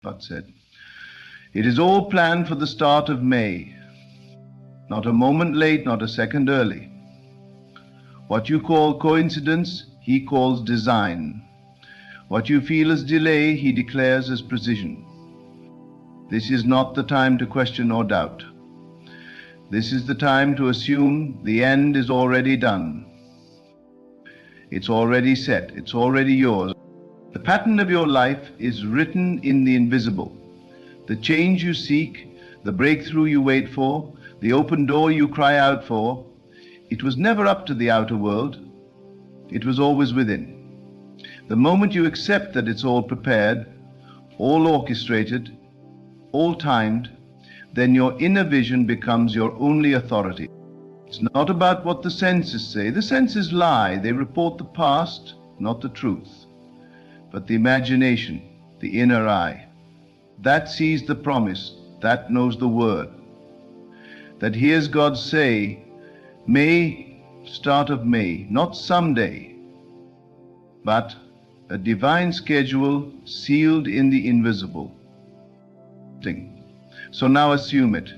but said. It is all planned for the start of May. Not a moment late, not a second early. What you call coincidence, he calls design. What you feel as delay, he declares as precision. This is not the time to question or doubt. This is the time to assume the end is already done. It's already set. It's already yours. The pattern of your life is written in the invisible. The change you seek, the breakthrough you wait for, the open door you cry out for, it was never up to the outer world. It was always within. The moment you accept that it's all prepared, all orchestrated, all timed, then your inner vision becomes your only authority. It's not about what the senses say. The senses lie. They report the past, not the truth. But the imagination, the inner eye, that sees the promise, that knows the word, that hears God say, May, start of May, not someday, but a divine schedule sealed in the invisible. So now assume it,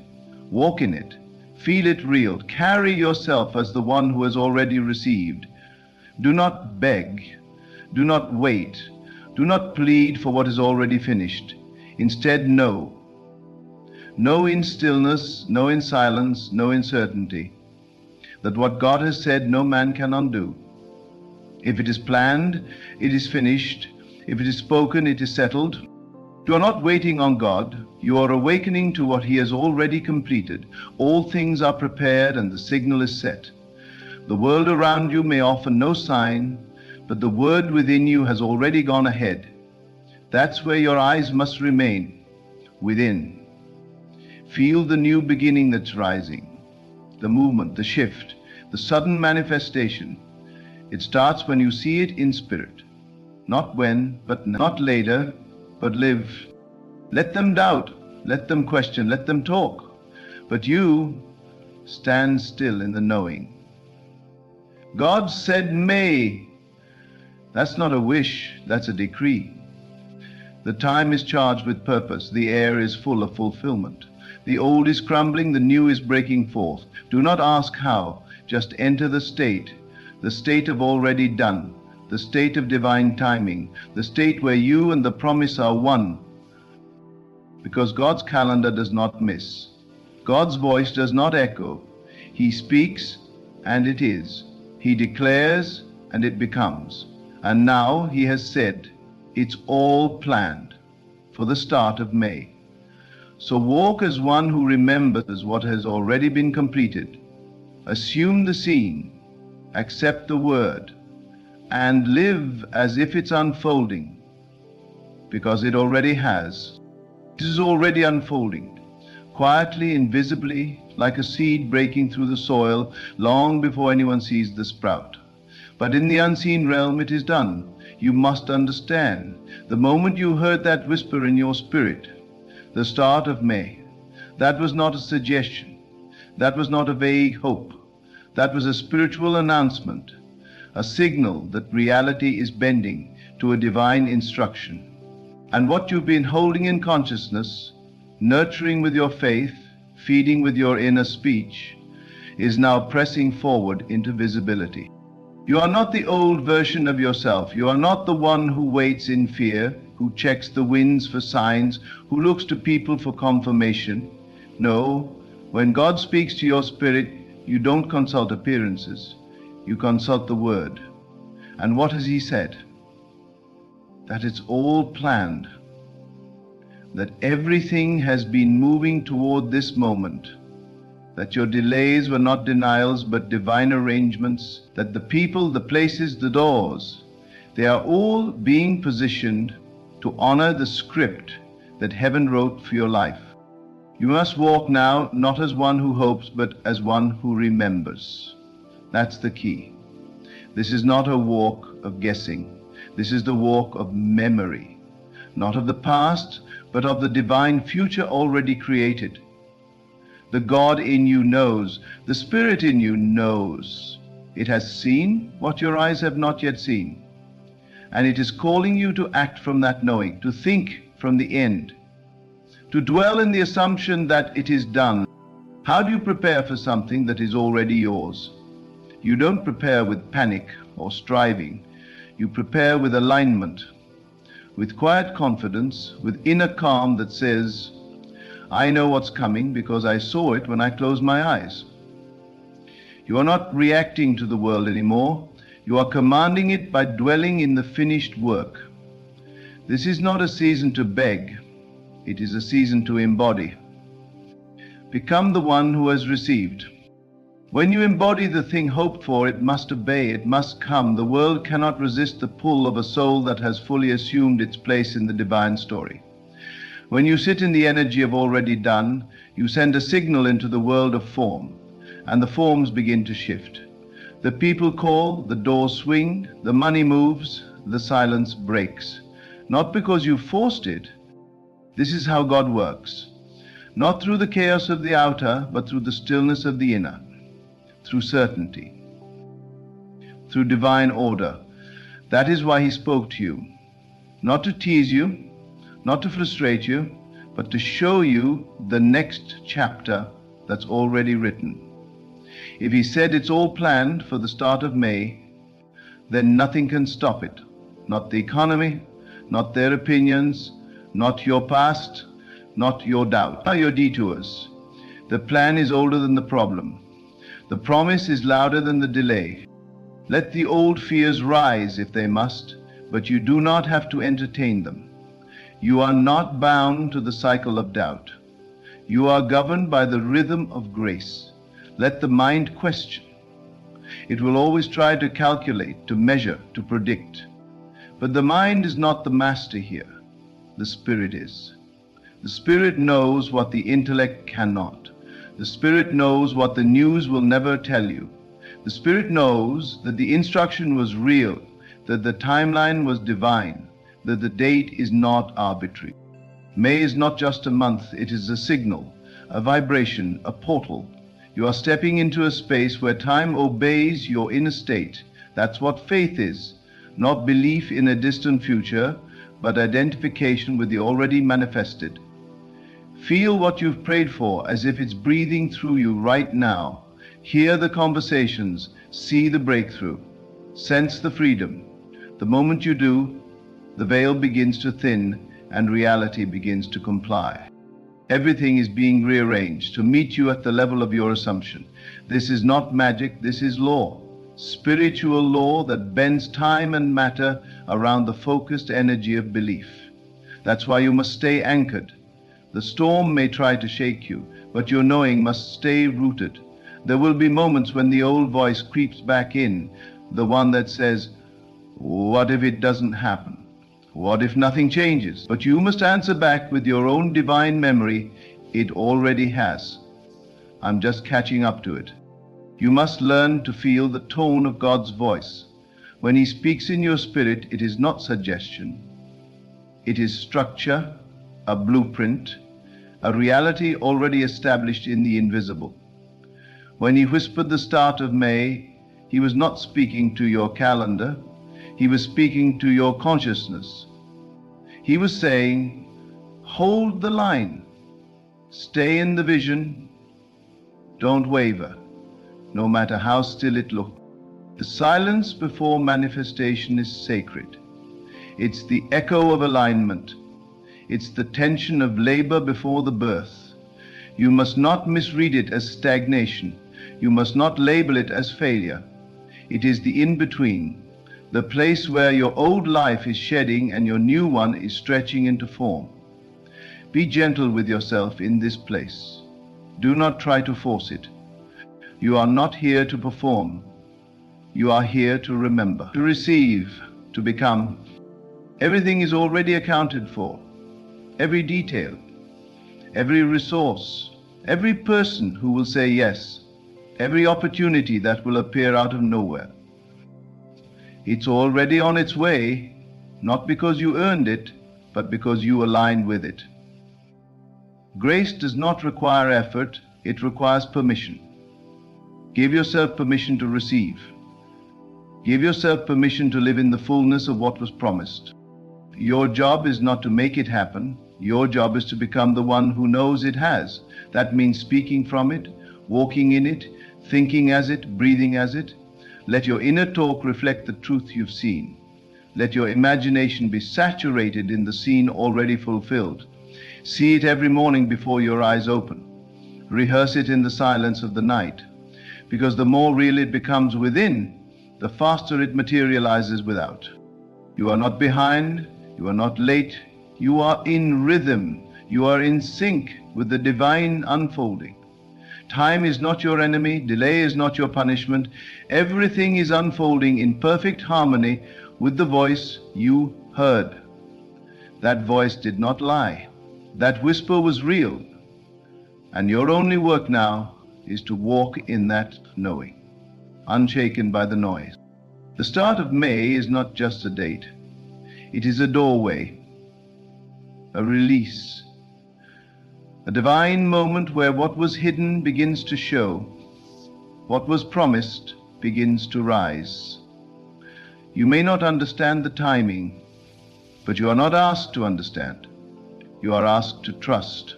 walk in it, feel it real, carry yourself as the one who has already received. Do not beg, do not wait, do not plead for what is already finished. Instead, know. Know in stillness, know in silence, know in certainty, that what God has said no man can undo. If it is planned, it is finished. If it is spoken, it is settled. You are not waiting on God. You are awakening to what He has already completed. All things are prepared and the signal is set. The world around you may offer no sign, but the word within you has already gone ahead. That's where your eyes must remain, within. Feel the new beginning that's rising, the movement, the shift, the sudden manifestation. It starts when you see it in spirit. Not when, but not later, but live. Let them doubt, let them question, let them talk. But you stand still in the knowing. God said may. That's not a wish, that's a decree. The time is charged with purpose. The air is full of fulfillment. The old is crumbling, the new is breaking forth. Do not ask how, just enter the state of already done, the state of divine timing, the state where you and the promise are one. Because God's calendar does not miss. God's voice does not echo. He speaks, and it is. He declares, and it becomes. And now He has said, it's all planned for the start of May. So walk as one who remembers what has already been completed. Assume the scene, accept the word, and live as if it's unfolding, because it already has. It is already unfolding, quietly, invisibly, like a seed breaking through the soil long before anyone sees the sprout. But in the unseen realm it is done. You must understand. The moment you heard that whisper in your spirit, the start of May, that was not a suggestion. That was not a vague hope. That was a spiritual announcement, a signal that reality is bending to a divine instruction. And what you've been holding in consciousness, nurturing with your faith, feeding with your inner speech, is now pressing forward into visibility. You are not the old version of yourself. You are not the one who waits in fear, who checks the winds for signs, who looks to people for confirmation. No, when God speaks to your spirit, you don't consult appearances. You consult the word. And what has He said? That it's all planned. That everything has been moving toward this moment. That your delays were not denials but divine arrangements. That the people, the places, the doors, they are all being positioned to honor the script that heaven wrote for your life. You must walk now not as one who hopes, but as one who remembers. That's the key. This is not a walk of guessing. This is the walk of memory, not of the past, but of the divine future already created. The God in you knows, the Spirit in you knows. It has seen what your eyes have not yet seen. And it is calling you to act from that knowing, to think from the end, to dwell in the assumption that it is done. How do you prepare for something that is already yours? You don't prepare with panic or striving. You prepare with alignment, with quiet confidence, with inner calm that says, I know what's coming because I saw it when I closed my eyes. You are not reacting to the world anymore. You are commanding it by dwelling in the finished work. This is not a season to beg. It is a season to embody. Become the one who has received. When you embody the thing hoped for, it must obey, it must come. The world cannot resist the pull of a soul that has fully assumed its place in the divine story. When you sit in the energy of already done, you send a signal into the world of form, and the forms begin to shift. The people call, the doors swing, the money moves, the silence breaks. Not because you forced it. This is how God works. Not through the chaos of the outer, but through the stillness of the inner. Through certainty. Through divine order. That is why he spoke to you. Not to tease you, not to frustrate you, but to show you the next chapter that's already written. If he said it's all planned for the start of May, then nothing can stop it. Not the economy, not their opinions, not your past, not your doubt, not your detours. The plan is older than the problem. The promise is louder than the delay. Let the old fears rise if they must, but you do not have to entertain them. You are not bound to the cycle of doubt. You are governed by the rhythm of grace. Let the mind question. It will always try to calculate, to measure, to predict. But the mind is not the master here. The Spirit is. The Spirit knows what the intellect cannot. The Spirit knows what the news will never tell you. The Spirit knows that the instruction was real, that the timeline was divine, that the date is not arbitrary. May is not just a month, it is a signal, a vibration, a portal. You are stepping into a space where time obeys your inner state. That's what faith is, not belief in a distant future, but identification with the already manifested. Feel what you've prayed for as if it's breathing through you right now. Hear the conversations, see the breakthrough, sense the freedom. The moment you do, the veil begins to thin and reality begins to comply. Everything is being rearranged to meet you at the level of your assumption. This is not magic, this is law. Spiritual law that bends time and matter around the focused energy of belief. That's why you must stay anchored. The storm may try to shake you, but your knowing must stay rooted. There will be moments when the old voice creeps back in, the one that says, what if it doesn't happen? What if nothing changes? But you must answer back with your own divine memory, it already has. I'm just catching up to it. You must learn to feel the tone of God's voice. When he speaks in your spirit, it is not suggestion. It is structure, a blueprint, a reality already established in the invisible. When he whispered the start of May, he was not speaking to your calendar. He was speaking to your consciousness. He was saying, hold the line, stay in the vision, don't waver, no matter how still it looks. The silence before manifestation is sacred. It's the echo of alignment. It's the tension of labor before the birth. You must not misread it as stagnation. You must not label it as failure. It is the in-between, the place where your old life is shedding and your new one is stretching into form. Be gentle with yourself in this place. Do not try to force it. You are not here to perform. You are here to remember, to receive, to become. Everything is already accounted for. Every detail, every resource, every person who will say yes, every opportunity that will appear out of nowhere. It's already on its way, not because you earned it, but because you aligned with it. Grace does not require effort, it requires permission. Give yourself permission to receive. Give yourself permission to live in the fullness of what was promised. Your job is not to make it happen, Your job is to become the one who knows it has. That means speaking from it, walking in it, thinking as it, breathing as it. Let your inner talk reflect the truth you've seen. Let your imagination be saturated in the scene already fulfilled. See it every morning before your eyes open. Rehearse it in the silence of the night. Because the more real it becomes within, the faster it materializes without. You are not behind, you are not late, you are in rhythm, you are in sync with the divine unfolding. Time is not your enemy, delay is not your punishment. Everything is unfolding in perfect harmony with the voice you heard. That voice did not lie. That whisper was real. And your only work now is to walk in that knowing, unshaken by the noise. The start of May is not just a date. It is a doorway, a release, a divine moment where what was hidden begins to show, what was promised begins to rise. You may not understand the timing, but you are not asked to understand. You are asked to trust,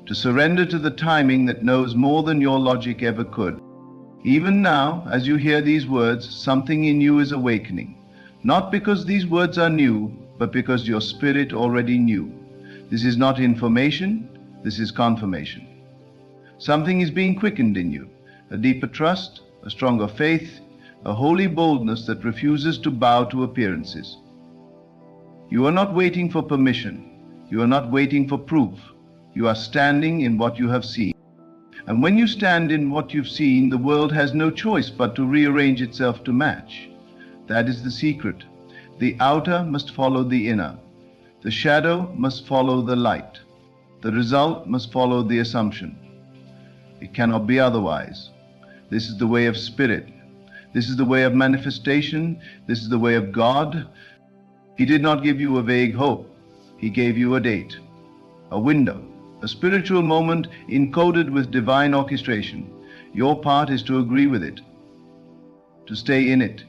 to surrender to the timing that knows more than your logic ever could. Even now, as you hear these words, something in you is awakening. Not because these words are new, but because your spirit already knew. This is not information, this is confirmation. Something is being quickened in you, a deeper trust, a stronger faith, a holy boldness that refuses to bow to appearances. You are not waiting for permission. You are not waiting for proof. You are standing in what you have seen. And when you stand in what you've seen, the world has no choice but to rearrange itself to match. That is the secret. The outer must follow the inner. The shadow must follow the light. The result must follow the assumption. It cannot be otherwise. This is the way of spirit. This is the way of manifestation. This is the way of God. He did not give you a vague hope. He gave you a date, a window, a spiritual moment encoded with divine orchestration. Your part is to agree with it, to stay in it,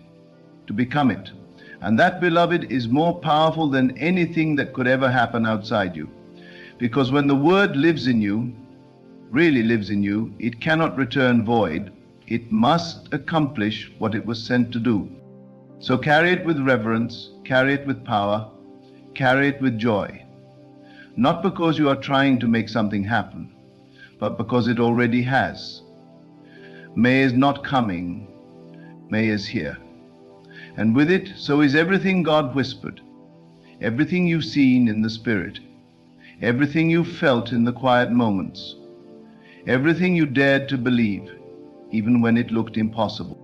to become it. And that, beloved, is more powerful than anything that could ever happen outside you. Because when the word lives in you, really lives in you, it cannot return void. It must accomplish what it was sent to do. So carry it with reverence, carry it with power, carry it with joy. Not because you are trying to make something happen, but because it already has. May is not coming, May is here. And with it, so is everything God whispered, everything you've seen in the Spirit, everything you felt in the quiet moments, everything you dared to believe, even when it looked impossible.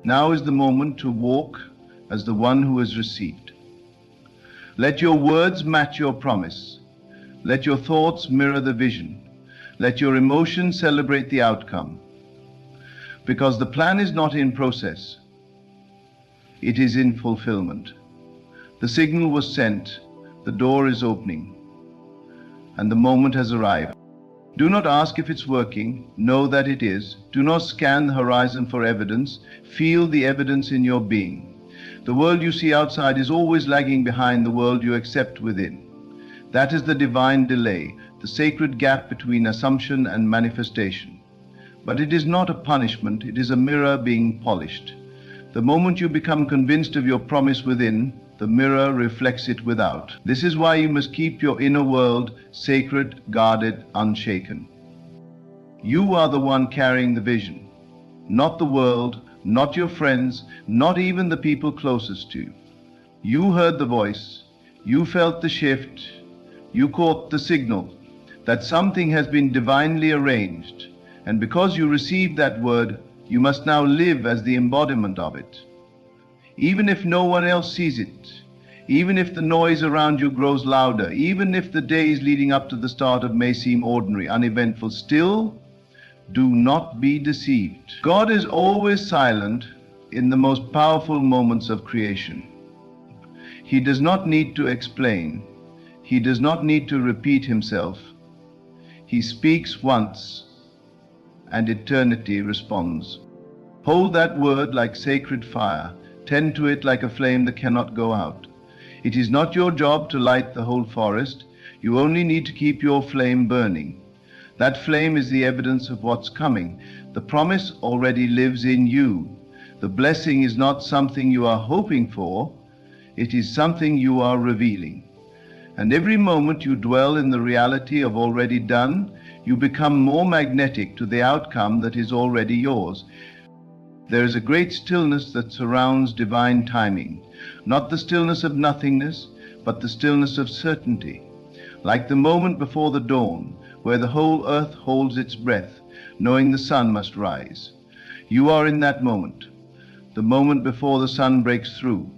Now is the moment to walk as the one who has received. Let your words match your promise. Let your thoughts mirror the vision. Let your emotions celebrate the outcome. Because the plan is not in process. It is in fulfillment. The signal was sent. The door is opening. And the moment has arrived. Do not ask if it's working. Know that it is. Do not scan the horizon for evidence. Feel the evidence in your being. The world you see outside is always lagging behind the world you accept within. That is the divine delay, the sacred gap between assumption and manifestation. But it is not a punishment, it is a mirror being polished. The moment you become convinced of your promise within, the mirror reflects it without. This is why you must keep your inner world sacred, guarded, unshaken. You are the one carrying the vision, not the world, not your friends, not even the people closest to you. You heard the voice, you felt the shift, you caught the signal that something has been divinely arranged, and because you received that word, you must now live as the embodiment of it. Even if no one else sees it, even if the noise around you grows louder, even if the days leading up to the start of May seem ordinary, uneventful, still, do not be deceived. God is always silent in the most powerful moments of creation. He does not need to explain. He does not need to repeat himself. He speaks once, and eternity responds. Hold that word like sacred fire. Tend to it like a flame that cannot go out. It is not your job to light the whole forest. You only need to keep your flame burning. That flame is the evidence of what's coming. The promise already lives in you. The blessing is not something you are hoping for, it is something you are revealing. And every moment you dwell in the reality of already done, you become more magnetic to the outcome that is already yours. There is a great stillness that surrounds divine timing, not the stillness of nothingness, but the stillness of certainty, like the moment before the dawn, where the whole earth holds its breath, knowing the sun must rise. You are in that moment, the moment before the sun breaks through,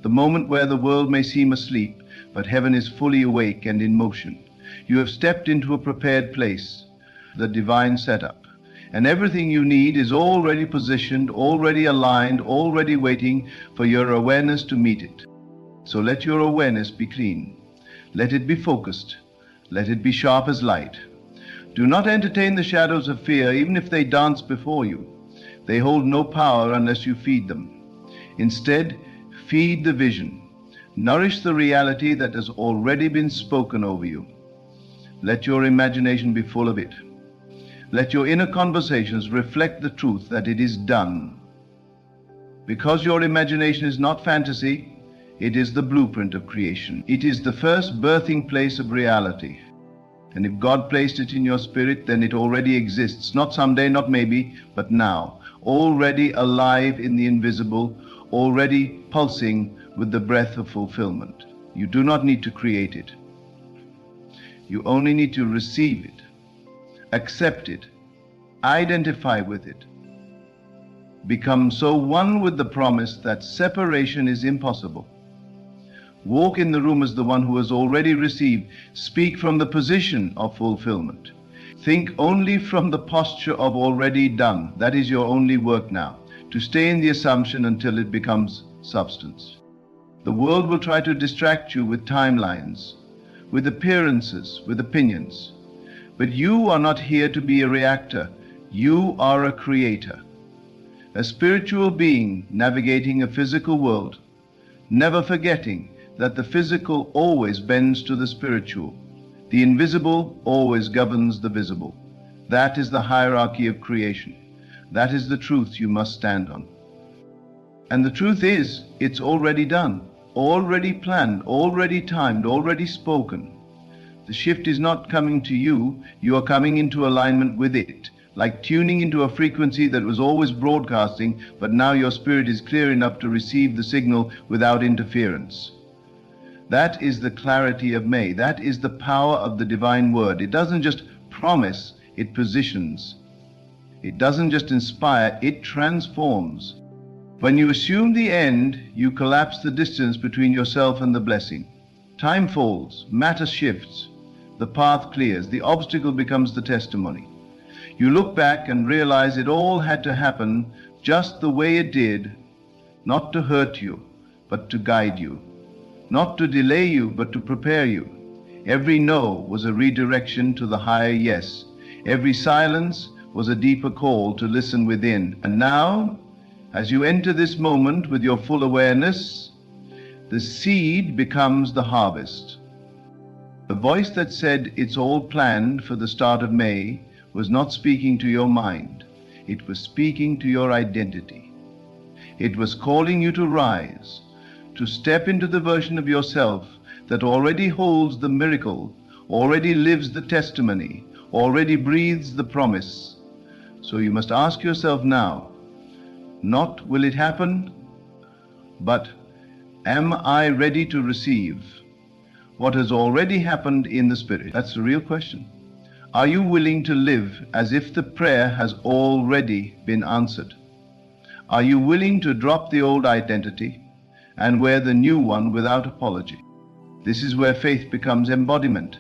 the moment where the world may seem asleep, but heaven is fully awake and in motion. You have stepped into a prepared place, the divine setup, and everything you need is already positioned, already aligned, already waiting for your awareness to meet it. So let your awareness be clean. Let it be focused. Let it be sharp as light. Do not entertain the shadows of fear, even if they dance before you. They hold no power unless you feed them. Instead, feed the vision. Nourish the reality that has already been spoken over you. Let your imagination be full of it. Let your inner conversations reflect the truth that it is done. Because your imagination is not fantasy, it is the blueprint of creation. It is the first birthing place of reality. And if God placed it in your spirit, then it already exists. Not someday, not maybe, but now. Already alive in the invisible, already pulsing with the breath of fulfillment. You do not need to create it. You only need to receive it, accept it, identify with it. Become so one with the promise that separation is impossible. Walk in the room as the one who has already received. Speak from the position of fulfillment. Think only from the posture of already done. That is your only work now, to stay in the assumption until it becomes substance. The world will try to distract you with timelines, with appearances, with opinions. But you are not here to be a reactor. You are a creator, a spiritual being navigating a physical world, never forgetting that the physical always bends to the spiritual. The invisible always governs the visible. That is the hierarchy of creation. That is the truth you must stand on. And the truth is, it's already done, already planned, already timed, already spoken. The shift is not coming to you, you are coming into alignment with it, like tuning into a frequency that was always broadcasting, but now your spirit is clear enough to receive the signal without interference. That is the clarity of May. That is the power of the divine word. It doesn't just promise, it positions. It doesn't just inspire, it transforms. When you assume the end, you collapse the distance between yourself and the blessing. Time falls, matter shifts, the path clears, the obstacle becomes the testimony. You look back and realize it all had to happen just the way it did, not to hurt you, but to guide you. Not to delay you, but to prepare you. Every no was a redirection to the higher yes. Every silence was a deeper call to listen within. And now, as you enter this moment with your full awareness, the seed becomes the harvest. The voice that said it's all planned for the start of May was not speaking to your mind. It was speaking to your identity. It was calling you to rise, to step into the version of yourself that already holds the miracle, already lives the testimony, already breathes the promise. So you must ask yourself now, not will it happen, but am I ready to receive what has already happened in the Spirit? That's the real question. Are you willing to live as if the prayer has already been answered? Are you willing to drop the old identity and wear the new one without apology? This is where faith becomes embodiment,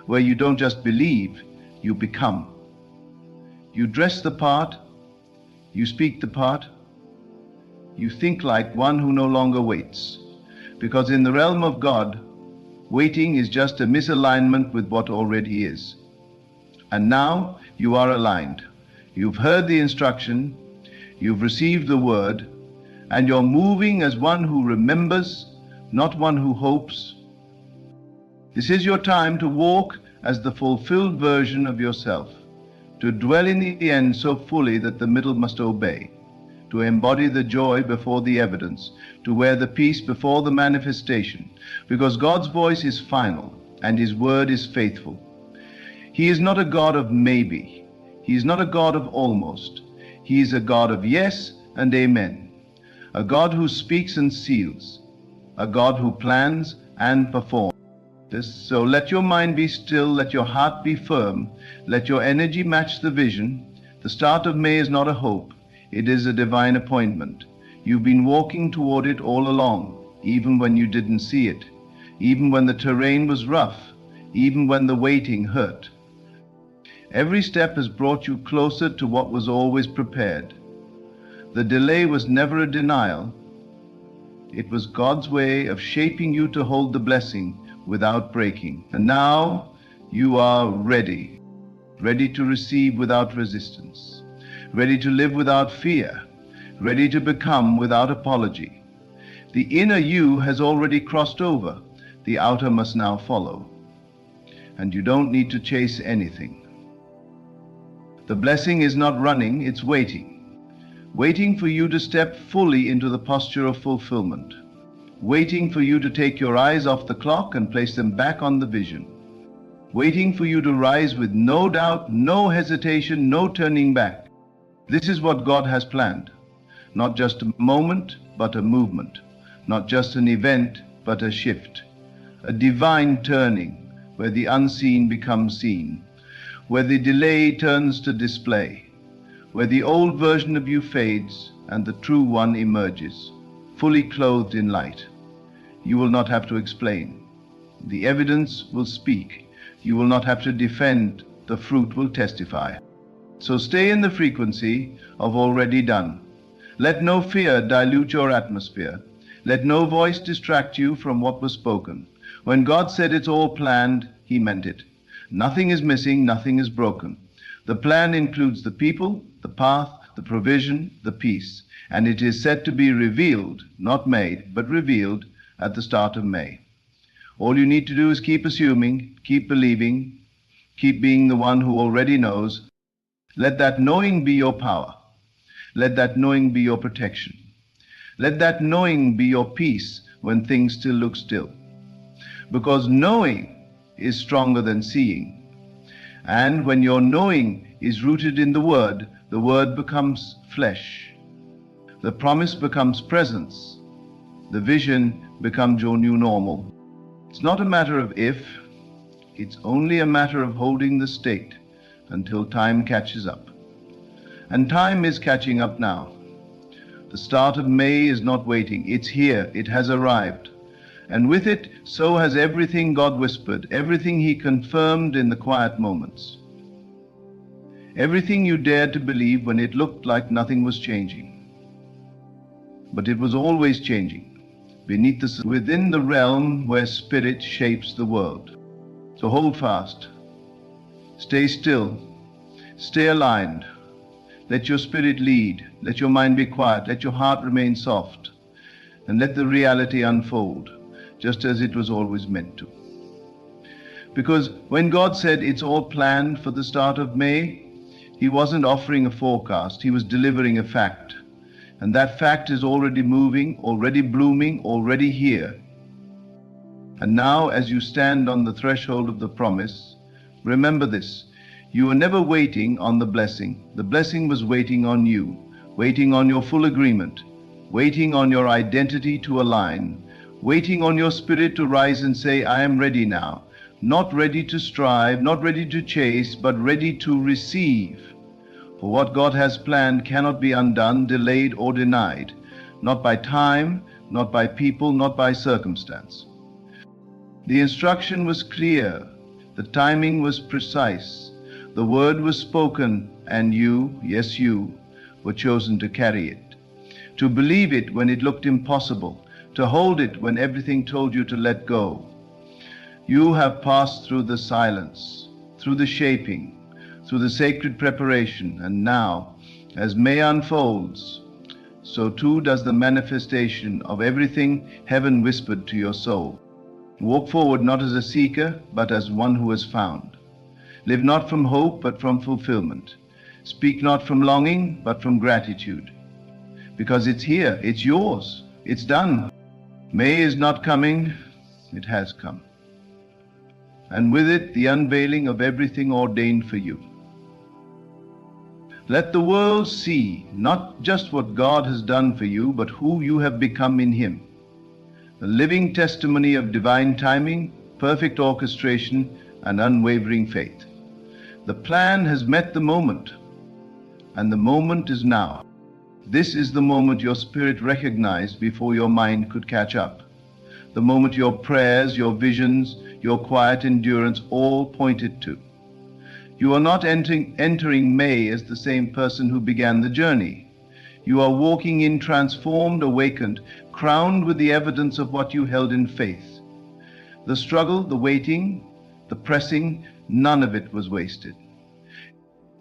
where you don't just believe, you become. You dress the part, you speak the part, you think like one who no longer waits. Because in the realm of God, waiting is just a misalignment with what already is. And now you are aligned. You've heard the instruction, you've received the word, and you're moving as one who remembers, not one who hopes. This is your time to walk as the fulfilled version of yourself, to dwell in the end so fully that the middle must obey, to embody the joy before the evidence, to wear the peace before the manifestation, because God's voice is final and His word is faithful. He is not a God of maybe. He is not a God of almost. He is a God of yes and amen, a God who speaks and seals, a God who plans and performs. So let your mind be still, let your heart be firm, let your energy match the vision. The start of May is not a hope, it is a divine appointment. You've been walking toward it all along, even when you didn't see it, even when the terrain was rough, even when the waiting hurt. Every step has brought you closer to what was always prepared. The delay was never a denial. It was God's way of shaping you to hold the blessing without breaking. And now you are ready, ready to receive without resistance, ready to live without fear, ready to become without apology. The inner you has already crossed over. The outer must now follow. And you don't need to chase anything. The blessing is not running, it's waiting. Waiting for you to step fully into the posture of fulfillment. Waiting for you to take your eyes off the clock and place them back on the vision. Waiting for you to rise with no doubt, no hesitation, no turning back. This is what God has planned. Not just a moment, but a movement. Not just an event, but a shift. A divine turning, where the unseen becomes seen, where the delay turns to display, where the old version of you fades and the true one emerges, fully clothed in light. You will not have to explain. The evidence will speak. You will not have to defend. The fruit will testify. So stay in the frequency of already done. Let no fear dilute your atmosphere. Let no voice distract you from what was spoken. When God said it's all planned, He meant it. Nothing is missing, nothing is broken. The plan includes the people, the path, the provision, the peace, and it is said to be revealed, not made, but revealed at the start of May. All you need to do is keep assuming, keep believing, keep being the one who already knows. Let that knowing be your power. Let that knowing be your protection. Let that knowing be your peace when things still look still. Because knowing is stronger than seeing. And when your knowing is rooted in the word becomes flesh. The promise becomes presence. The vision becomes your new normal. It's not a matter of if, it's only a matter of holding the state until time catches up. And time is catching up now. The start of May is not waiting, it's here, it has arrived. And with it, so has everything God whispered, everything He confirmed in the quiet moments. Everything you dared to believe when it looked like nothing was changing. But it was always changing, within the realm where spirit shapes the world. So hold fast, stay still, stay aligned. Let your spirit lead, let your mind be quiet, let your heart remain soft, and let the reality unfold, just as it was always meant to. Because when God said it's all planned for the start of May, He wasn't offering a forecast, He was delivering a fact. And that fact is already moving, already blooming, already here. And now, as you stand on the threshold of the promise, remember this: you were never waiting on the blessing. The blessing was waiting on you, waiting on your full agreement, waiting on your identity to align, waiting on your spirit to rise and say, I am ready now. Not ready to strive, not ready to chase, but ready to receive. For what God has planned cannot be undone, delayed, or denied, not by time, not by people, not by circumstance. The instruction was clear, the timing was precise, the word was spoken, and you, yes you, were chosen to carry it, to believe it when it looked impossible, to hold it when everything told you to let go. You have passed through the silence, through the shaping, through the sacred preparation, and now, as May unfolds, so too does the manifestation of everything heaven whispered to your soul. Walk forward not as a seeker, but as one who has found. Live not from hope, but from fulfillment. Speak not from longing, but from gratitude. Because it's here, it's yours, it's done. May is not coming, it has come. And with it, the unveiling of everything ordained for you. Let the world see not just what God has done for you, but who you have become in Him. A living testimony of divine timing, perfect orchestration, and unwavering faith. The plan has met the moment, and the moment is now. This is the moment your spirit recognized before your mind could catch up. The moment your prayers, your visions, your quiet endurance all pointed to. You are not entering May as the same person who began the journey. You are walking in transformed, awakened, crowned with the evidence of what you held in faith. The struggle, the waiting, the pressing, none of it was wasted.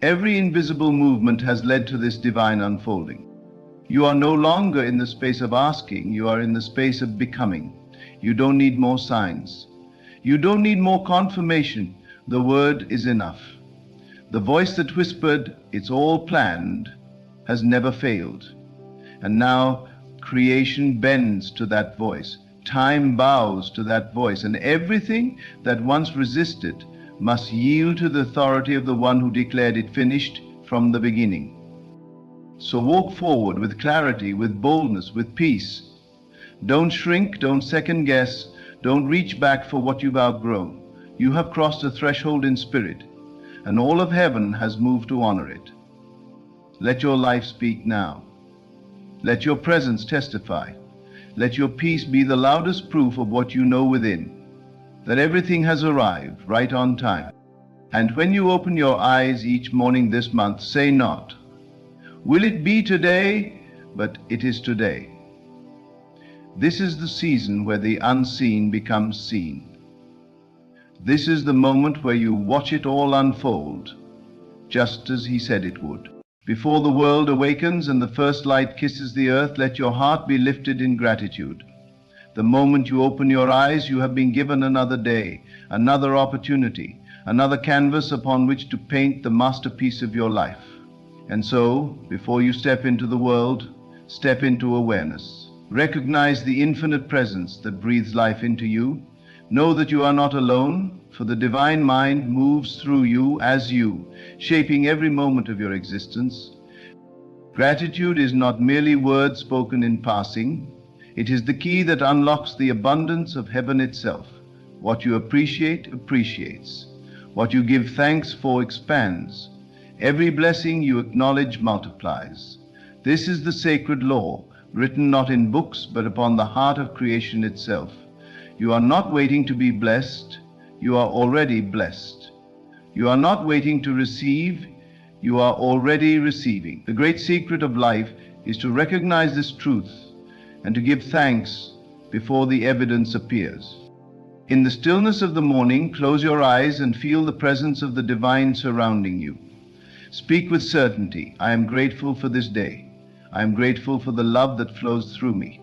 Every invisible movement has led to this divine unfolding. You are no longer in the space of asking, you are in the space of becoming. You don't need more signs. You don't need more confirmation. The word is enough. The voice that whispered, "It's all planned," has never failed. And now creation bends to that voice. Time bows to that voice. And everything that once resisted must yield to the authority of the one who declared it finished from the beginning. So walk forward with clarity, with boldness, with peace. Don't shrink, don't second guess, don't reach back for what you've outgrown. You have crossed a threshold in spirit, and all of heaven has moved to honor it. Let your life speak now. Let your presence testify. Let your peace be the loudest proof of what you know within, that everything has arrived right on time. And when you open your eyes each morning this month, say not, "Will it be today?" but "It is today." This is the season where the unseen becomes seen. This is the moment where you watch it all unfold, just as He said it would. Before the world awakens and the first light kisses the earth, let your heart be lifted in gratitude. The moment you open your eyes, you have been given another day, another opportunity, another canvas upon which to paint the masterpiece of your life. And so, before you step into the world, step into awareness. Recognize the infinite presence that breathes life into you. Know that you are not alone, for the divine mind moves through you as you, shaping every moment of your existence. Gratitude is not merely words spoken in passing. It is the key that unlocks the abundance of heaven itself. What you appreciate appreciates. What you give thanks for expands. Every blessing you acknowledge multiplies. This is the sacred law, written not in books, but upon the heart of creation itself. You are not waiting to be blessed, you are already blessed. You are not waiting to receive, you are already receiving. The great secret of life is to recognize this truth and to give thanks before the evidence appears. In the stillness of the morning, close your eyes and feel the presence of the divine surrounding you. Speak with certainty, "I am grateful for this day. I am grateful for the love that flows through me.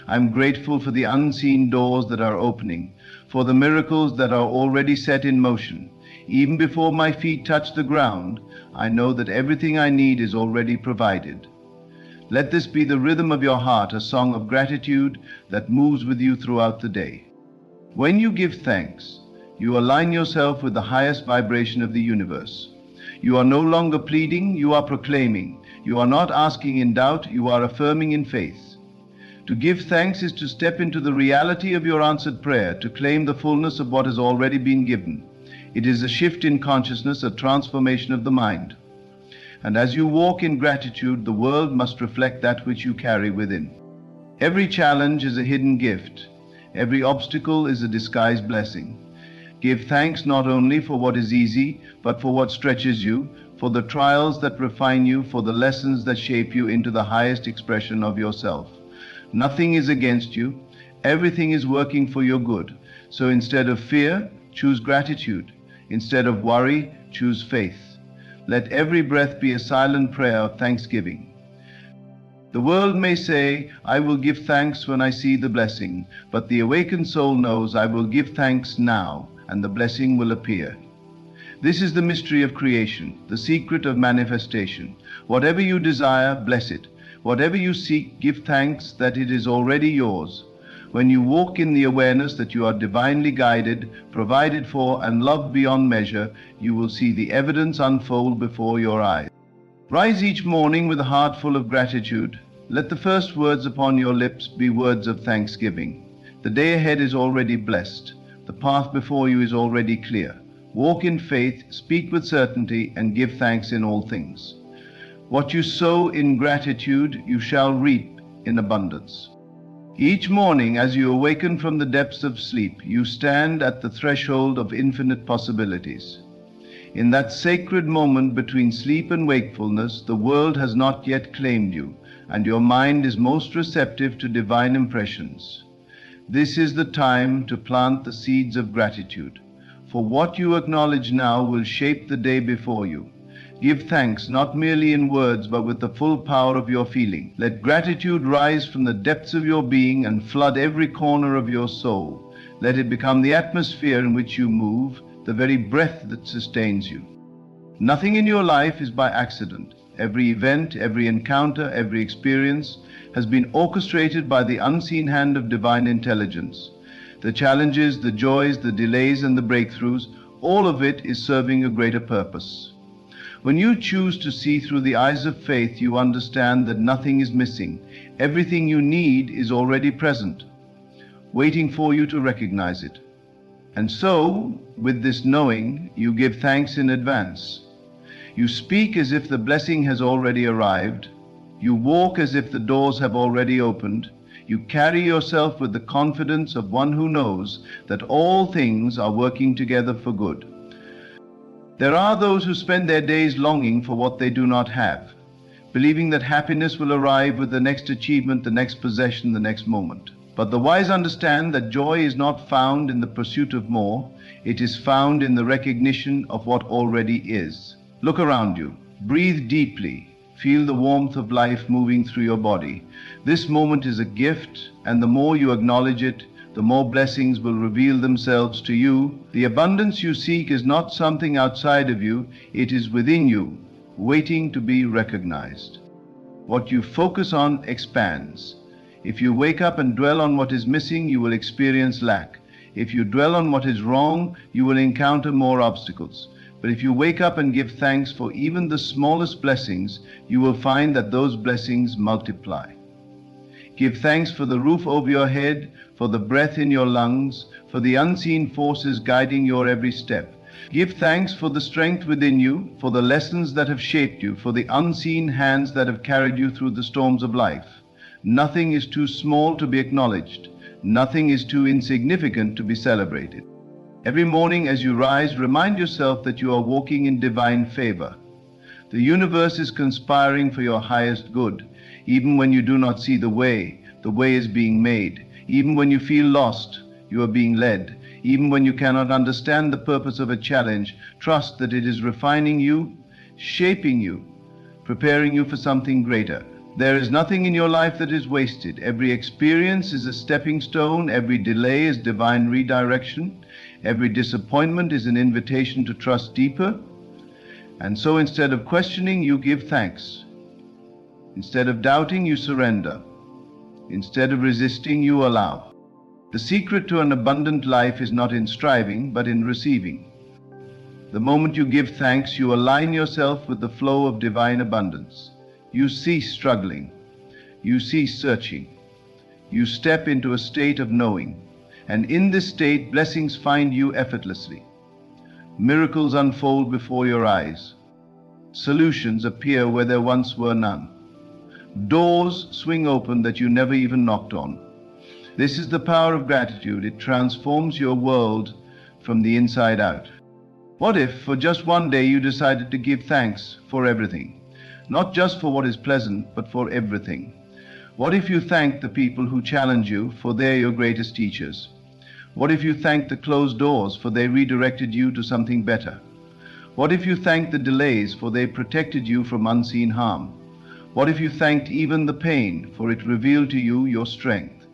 I am grateful for the unseen doors that are opening, for the miracles that are already set in motion. Even before my feet touch the ground, I know that everything I need is already provided." Let this be the rhythm of your heart, a song of gratitude that moves with you throughout the day. When you give thanks, you align yourself with the highest vibration of the universe. You are no longer pleading, you are proclaiming. You are not asking in doubt, you are affirming in faith. To give thanks is to step into the reality of your answered prayer, to claim the fullness of what has already been given. It is a shift in consciousness, a transformation of the mind. And as you walk in gratitude, the world must reflect that which you carry within. Every challenge is a hidden gift. Every obstacle is a disguised blessing. Give thanks not only for what is easy, but for what stretches you, for the trials that refine you, for the lessons that shape you into the highest expression of yourself. Nothing is against you. Everything is working for your good. So instead of fear, choose gratitude. Instead of worry, choose faith. Let every breath be a silent prayer of thanksgiving. The world may say, I will give thanks when I see the blessing, but the awakened soul knows, I will give thanks now, and the blessing will appear. This is the mystery of creation, the secret of manifestation. Whatever you desire, bless it. Whatever you seek, give thanks that it is already yours. When you walk in the awareness that you are divinely guided, provided for, and loved beyond measure, you will see the evidence unfold before your eyes. Rise each morning with a heart full of gratitude. Let the first words upon your lips be words of thanksgiving. The day ahead is already blessed. The path before you is already clear. Walk in faith, speak with certainty, and give thanks in all things. What you sow in gratitude, you shall reap in abundance. Each morning, as you awaken from the depths of sleep, you stand at the threshold of infinite possibilities. In that sacred moment between sleep and wakefulness, the world has not yet claimed you, and your mind is most receptive to divine impressions. This is the time to plant the seeds of gratitude. For what you acknowledge now will shape the day before you. Give thanks not merely in words, but with the full power of your feeling. Let gratitude rise from the depths of your being and flood every corner of your soul. Let it become the atmosphere in which you move, the very breath that sustains you. Nothing in your life is by accident. Every event, every encounter, every experience has been orchestrated by the unseen hand of divine intelligence. The challenges, the joys, the delays, and the breakthroughs, all of it is serving a greater purpose. When you choose to see through the eyes of faith, you understand that nothing is missing. Everything you need is already present, waiting for you to recognize it. And so, with this knowing, you give thanks in advance. You speak as if the blessing has already arrived. You walk as if the doors have already opened. You carry yourself with the confidence of one who knows that all things are working together for good. There are those who spend their days longing for what they do not have, believing that happiness will arrive with the next achievement, the next possession, the next moment. But the wise understand that joy is not found in the pursuit of more, it is found in the recognition of what already is. Look around you, breathe deeply, feel the warmth of life moving through your body. This moment is a gift, and the more you acknowledge it, the more blessings will reveal themselves to you. The abundance you seek is not something outside of you, it is within you, waiting to be recognized. What you focus on expands. If you wake up and dwell on what is missing, you will experience lack. If you dwell on what is wrong, you will encounter more obstacles. But if you wake up and give thanks for even the smallest blessings, you will find that those blessings multiply. Give thanks for the roof over your head, for the breath in your lungs, for the unseen forces guiding your every step. Give thanks for the strength within you, for the lessons that have shaped you, for the unseen hands that have carried you through the storms of life. Nothing is too small to be acknowledged. Nothing is too insignificant to be celebrated. Every morning as you rise, remind yourself that you are walking in divine favor. The universe is conspiring for your highest good. Even when you do not see the way is being made. Even when you feel lost, you are being led. Even when you cannot understand the purpose of a challenge, trust that it is refining you, shaping you, preparing you for something greater. There is nothing in your life that is wasted. Every experience is a stepping stone. Every delay is divine redirection. Every disappointment is an invitation to trust deeper. And so instead of questioning, you give thanks. Instead of doubting, you surrender. Instead of resisting, you allow. The secret to an abundant life is not in striving, but in receiving. The moment you give thanks, you align yourself with the flow of divine abundance. You cease struggling. You cease searching. You step into a state of knowing. And in this state, blessings find you effortlessly. Miracles unfold before your eyes. Solutions appear where there once were none. Doors swing open that you never even knocked on. This is the power of gratitude. It transforms your world from the inside out. What if, for just one day, you decided to give thanks for everything? Not just for what is pleasant, but for everything. What if you thanked the people who challenge you, for they're your greatest teachers? What if you thanked the closed doors, for they redirected you to something better? What if you thanked the delays, for they protected you from unseen harm? What if you thanked even the pain, for it revealed to you your strength?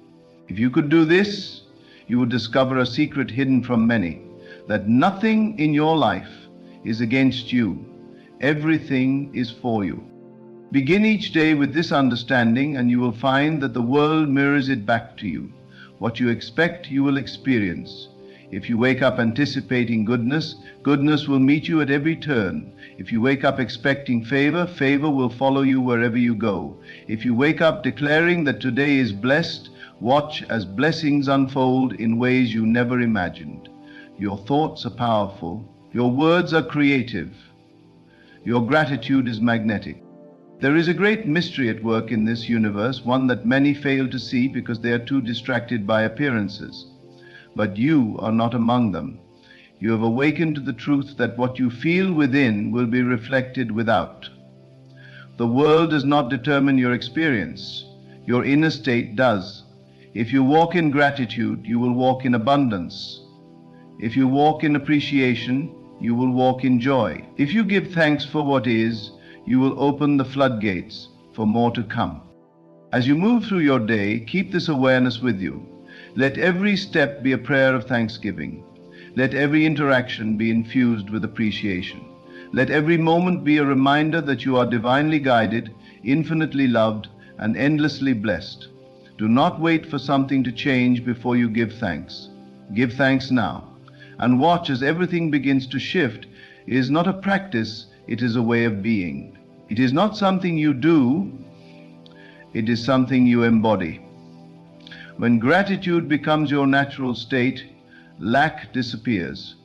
If you could do this, you would discover a secret hidden from many, that nothing in your life is against you. Everything is for you. Begin each day with this understanding, and you will find that the world mirrors it back to you. What you expect, you will experience. If you wake up anticipating goodness, goodness will meet you at every turn. If you wake up expecting favor, favor will follow you wherever you go. If you wake up declaring that today is blessed, watch as blessings unfold in ways you never imagined. Your thoughts are powerful. Your words are creative. Your gratitude is magnetic. There is a great mystery at work in this universe, one that many fail to see because they are too distracted by appearances. But you are not among them. You have awakened to the truth that what you feel within will be reflected without. The world does not determine your experience. Your inner state does. If you walk in gratitude, you will walk in abundance. If you walk in appreciation, you will walk in joy. If you give thanks for what is, you will open the floodgates for more to come. As you move through your day, keep this awareness with you. Let every step be a prayer of thanksgiving. Let every interaction be infused with appreciation. Let every moment be a reminder that you are divinely guided, infinitely loved, and endlessly blessed. Do not wait for something to change before you give thanks. Give thanks now, and watch as everything begins to shift. It is not a practice, it is a way of being. It is not something you do, it is something you embody. When gratitude becomes your natural state, lack disappears,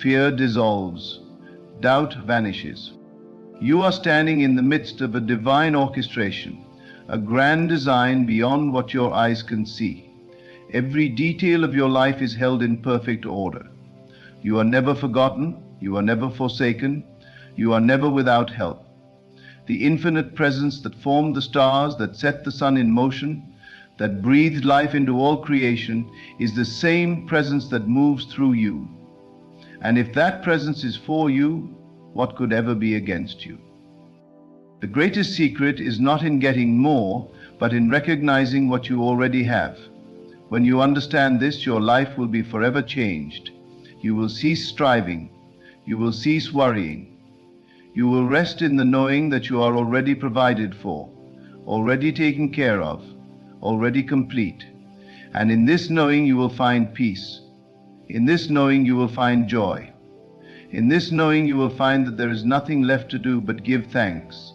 fear dissolves, doubt vanishes. You are standing in the midst of a divine orchestration, a grand design beyond what your eyes can see. Every detail of your life is held in perfect order. You are never forgotten, you are never forsaken, you are never without help. The infinite presence that formed the stars, that set the sun in motion, that breathed life into all creation, is the same presence that moves through you. And if that presence is for you, what could ever be against you? The greatest secret is not in getting more, but in recognizing what you already have. When you understand this, your life will be forever changed. You will cease striving. You will cease worrying. You will rest in the knowing that you are already provided for, already taken care of, already complete. And in this knowing you will find peace. In this knowing you will find joy. In this knowing you will find that there is nothing left to do but give thanks.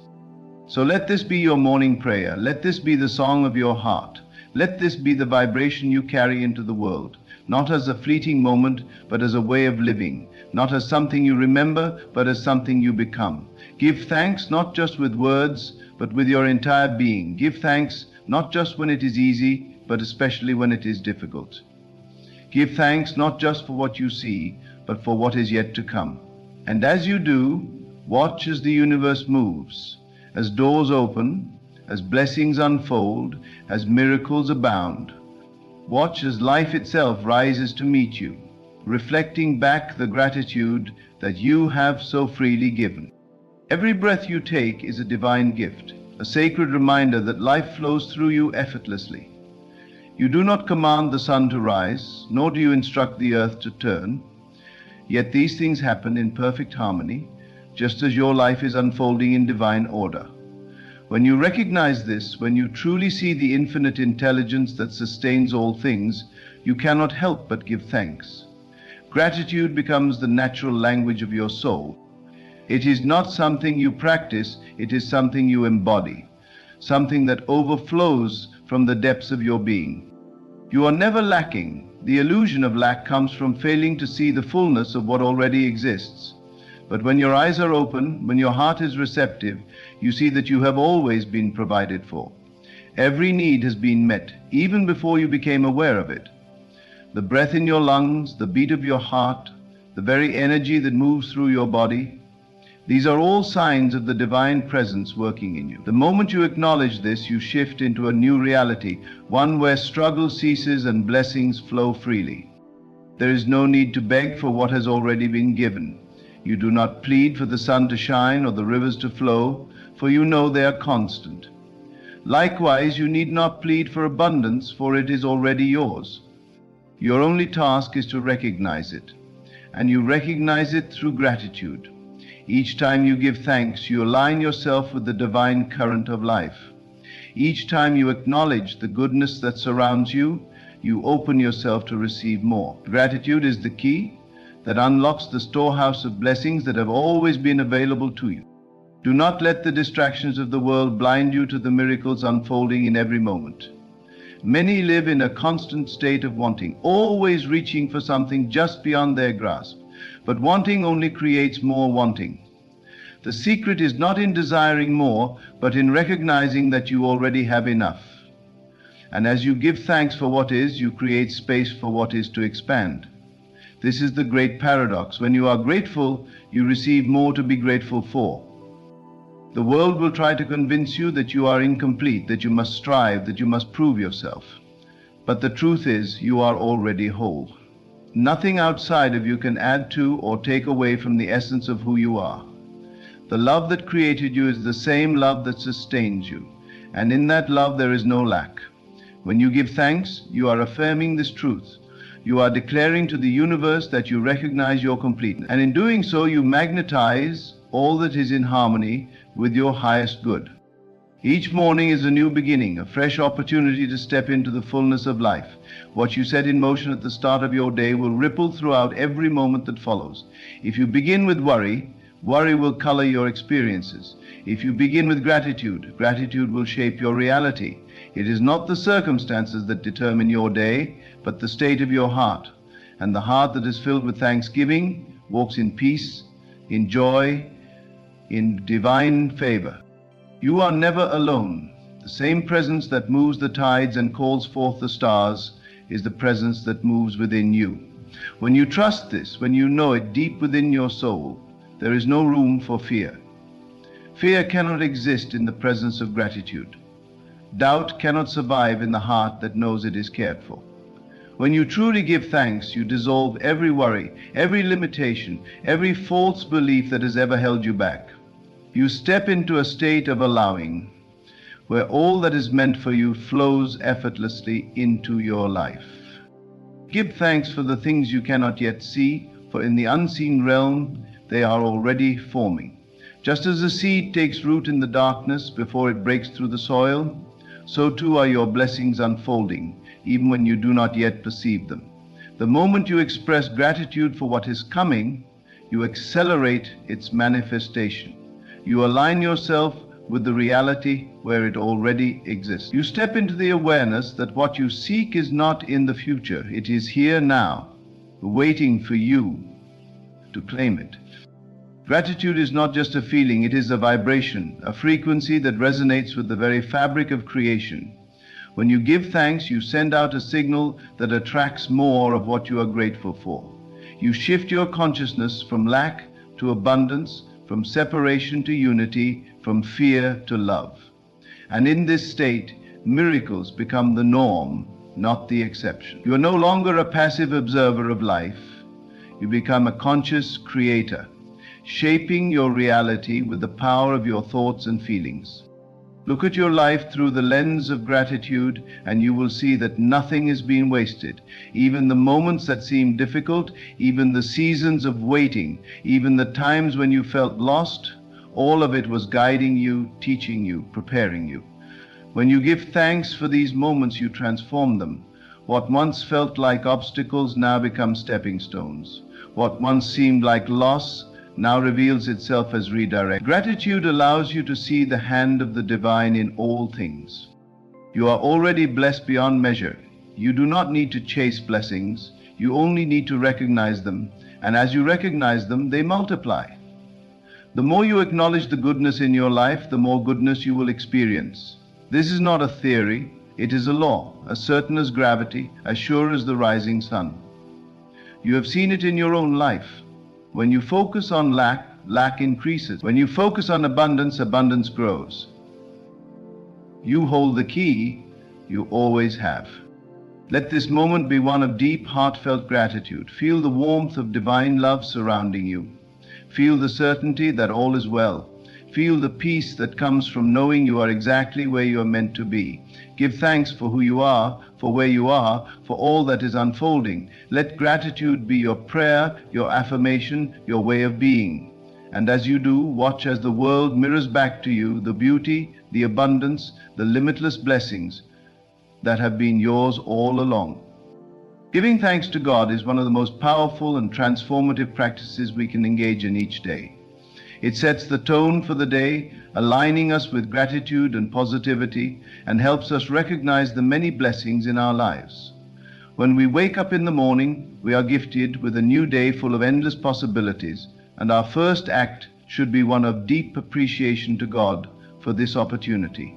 So let this be your morning prayer. Let this be the song of your heart. Let this be the vibration you carry into the world, not as a fleeting moment, but as a way of living, not as something you remember, but as something you become. Give thanks not just with words, but with your entire being. Give thanks not just when it is easy, but especially when it is difficult. Give thanks not just for what you see, but for what is yet to come. And as you do, watch as the universe moves, as doors open, as blessings unfold, as miracles abound. Watch as life itself rises to meet you, reflecting back the gratitude that you have so freely given. Every breath you take is a divine gift, a sacred reminder that life flows through you effortlessly. You do not command the sun to rise, nor do you instruct the earth to turn. Yet these things happen in perfect harmony, just as your life is unfolding in divine order. When you recognize this, when you truly see the infinite intelligence that sustains all things, you cannot help but give thanks. Gratitude becomes the natural language of your soul. It is not something you practice, it is something you embody, something that overflows from the depths of your being. You are never lacking. The illusion of lack comes from failing to see the fullness of what already exists. But when your eyes are open, when your heart is receptive, you see that you have always been provided for. Every need has been met, even before you became aware of it. The breath in your lungs, the beat of your heart, the very energy that moves through your body, these are all signs of the divine presence working in you. The moment you acknowledge this, you shift into a new reality, one where struggle ceases and blessings flow freely. There is no need to beg for what has already been given. You do not plead for the sun to shine or the rivers to flow, for you know they are constant. Likewise, you need not plead for abundance, for it is already yours. Your only task is to recognize it, and you recognize it through gratitude. Each time you give thanks, you align yourself with the divine current of life. Each time you acknowledge the goodness that surrounds you, you open yourself to receive more. Gratitude is the key that unlocks the storehouse of blessings that have always been available to you. Do not let the distractions of the world blind you to the miracles unfolding in every moment. Many live in a constant state of wanting, always reaching for something just beyond their grasp. But wanting only creates more wanting. The secret is not in desiring more, but in recognizing that you already have enough. And as you give thanks for what is, you create space for what is to expand. This is the great paradox. When you are grateful, you receive more to be grateful for. The world will try to convince you that you are incomplete, that you must strive, that you must prove yourself. But the truth is, you are already whole. Nothing outside of you can add to or take away from the essence of who you are. The love that created you is the same love that sustains you, and in that love there is no lack. When you give thanks, you are affirming this truth. You are declaring to the universe that you recognize your completeness, and in doing so you magnetize all that is in harmony with your highest good. Each morning is a new beginning, a fresh opportunity to step into the fullness of life. What you set in motion at the start of your day will ripple throughout every moment that follows. If you begin with worry, worry will color your experiences. If you begin with gratitude, gratitude will shape your reality. It is not the circumstances that determine your day, but the state of your heart. And the heart that is filled with thanksgiving walks in peace, in joy, in divine favor. You are never alone. The same presence that moves the tides and calls forth the stars is the presence that moves within you. When you trust this, when you know it deep within your soul, there is no room for fear. Fear cannot exist in the presence of gratitude. Doubt cannot survive in the heart that knows it is cared for. When you truly give thanks, you dissolve every worry, every limitation, every false belief that has ever held you back. You step into a state of allowing, where all that is meant for you flows effortlessly into your life. Give thanks for the things you cannot yet see, for in the unseen realm they are already forming. Just as a seed takes root in the darkness before it breaks through the soil, so too are your blessings unfolding, even when you do not yet perceive them. The moment you express gratitude for what is coming, you accelerate its manifestation. You align yourself with the reality where it already exists. You step into the awareness that what you seek is not in the future. It is here now, waiting for you to claim it. Gratitude is not just a feeling, it is a vibration, a frequency that resonates with the very fabric of creation. When you give thanks, you send out a signal that attracts more of what you are grateful for. You shift your consciousness from lack to abundance, from separation to unity, from fear to love. And in this state, miracles become the norm, not the exception. You are no longer a passive observer of life. You become a conscious creator, shaping your reality with the power of your thoughts and feelings. Look at your life through the lens of gratitude, and you will see that nothing has been wasted. Even the moments that seemed difficult, even the seasons of waiting, even the times when you felt lost, all of it was guiding you, teaching you, preparing you. When you give thanks for these moments, you transform them. What once felt like obstacles now become stepping stones. What once seemed like loss now reveals itself as redirect. Gratitude allows you to see the hand of the divine in all things. You are already blessed beyond measure. You do not need to chase blessings. You only need to recognize them. And as you recognize them, they multiply. The more you acknowledge the goodness in your life, the more goodness you will experience. This is not a theory. It is a law, as certain as gravity, as sure as the rising sun. You have seen it in your own life. When you focus on lack, lack increases. When you focus on abundance, abundance grows. You hold the key, you always have. Let this moment be one of deep, heartfelt gratitude. Feel the warmth of divine love surrounding you. Feel the certainty that all is well. Feel the peace that comes from knowing you are exactly where you are meant to be. Give thanks for who you are, for where you are, for all that is unfolding. Let gratitude be your prayer, your affirmation, your way of being. And as you do, watch as the world mirrors back to you the beauty, the abundance, the limitless blessings that have been yours all along. Giving thanks to God is one of the most powerful and transformative practices we can engage in each day. It sets the tone for the day, aligning us with gratitude and positivity, and helps us recognize the many blessings in our lives. When we wake up in the morning, we are gifted with a new day full of endless possibilities, and our first act should be one of deep appreciation to God for this opportunity.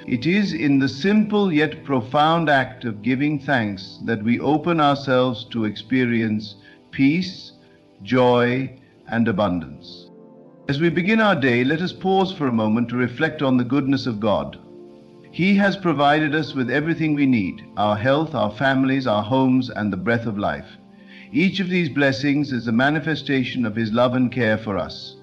It is in the simple yet profound act of giving thanks that we open ourselves to experience peace, joy, and abundance. As we begin our day, let us pause for a moment to reflect on the goodness of God. He has provided us with everything we need: our health, our families, our homes, and the breath of life. Each of these blessings is a manifestation of His love and care for us.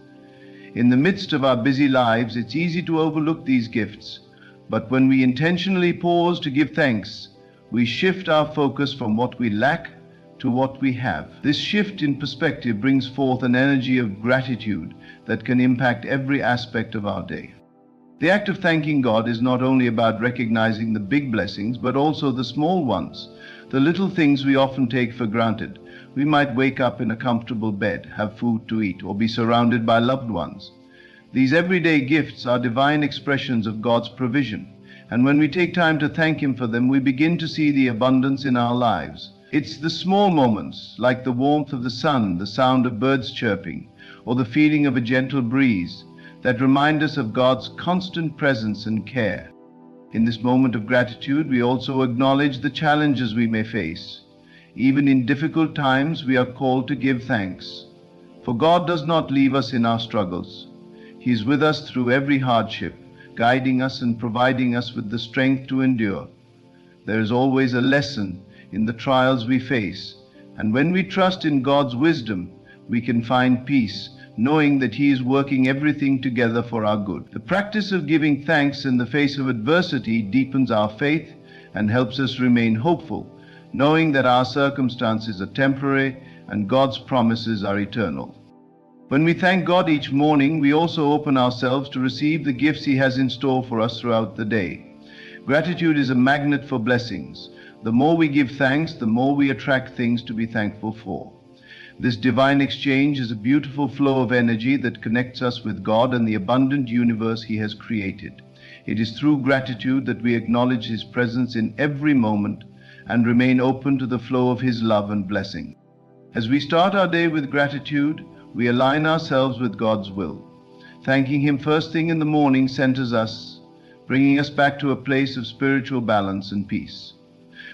In the midst of our busy lives, it's easy to overlook these gifts, but when we intentionally pause to give thanks, we shift our focus from what we lack to what we have. This shift in perspective brings forth an energy of gratitude that can impact every aspect of our day. The act of thanking God is not only about recognizing the big blessings, but also the small ones, the little things we often take for granted. We might wake up in a comfortable bed, have food to eat, or be surrounded by loved ones. These everyday gifts are divine expressions of God's provision, and when we take time to thank Him for them, we begin to see the abundance in our lives. It's the small moments, like the warmth of the sun, the sound of birds chirping, or the feeling of a gentle breeze, that remind us of God's constant presence and care. In this moment of gratitude, we also acknowledge the challenges we may face. Even in difficult times, we are called to give thanks. For God does not leave us in our struggles. He is with us through every hardship, guiding us and providing us with the strength to endure. There is always a lesson in the trials we face, and when we trust in God's wisdom, we can find peace, knowing that He is working everything together for our good. The practice of giving thanks in the face of adversity deepens our faith and helps us remain hopeful, knowing that our circumstances are temporary and God's promises are eternal. When we thank God each morning, we also open ourselves to receive the gifts He has in store for us throughout the day. Gratitude is a magnet for blessings. The more we give thanks, the more we attract things to be thankful for. This divine exchange is a beautiful flow of energy that connects us with God and the abundant universe He has created. It is through gratitude that we acknowledge His presence in every moment and remain open to the flow of His love and blessing. As we start our day with gratitude, we align ourselves with God's will. Thanking Him first thing in the morning centers us, bringing us back to a place of spiritual balance and peace.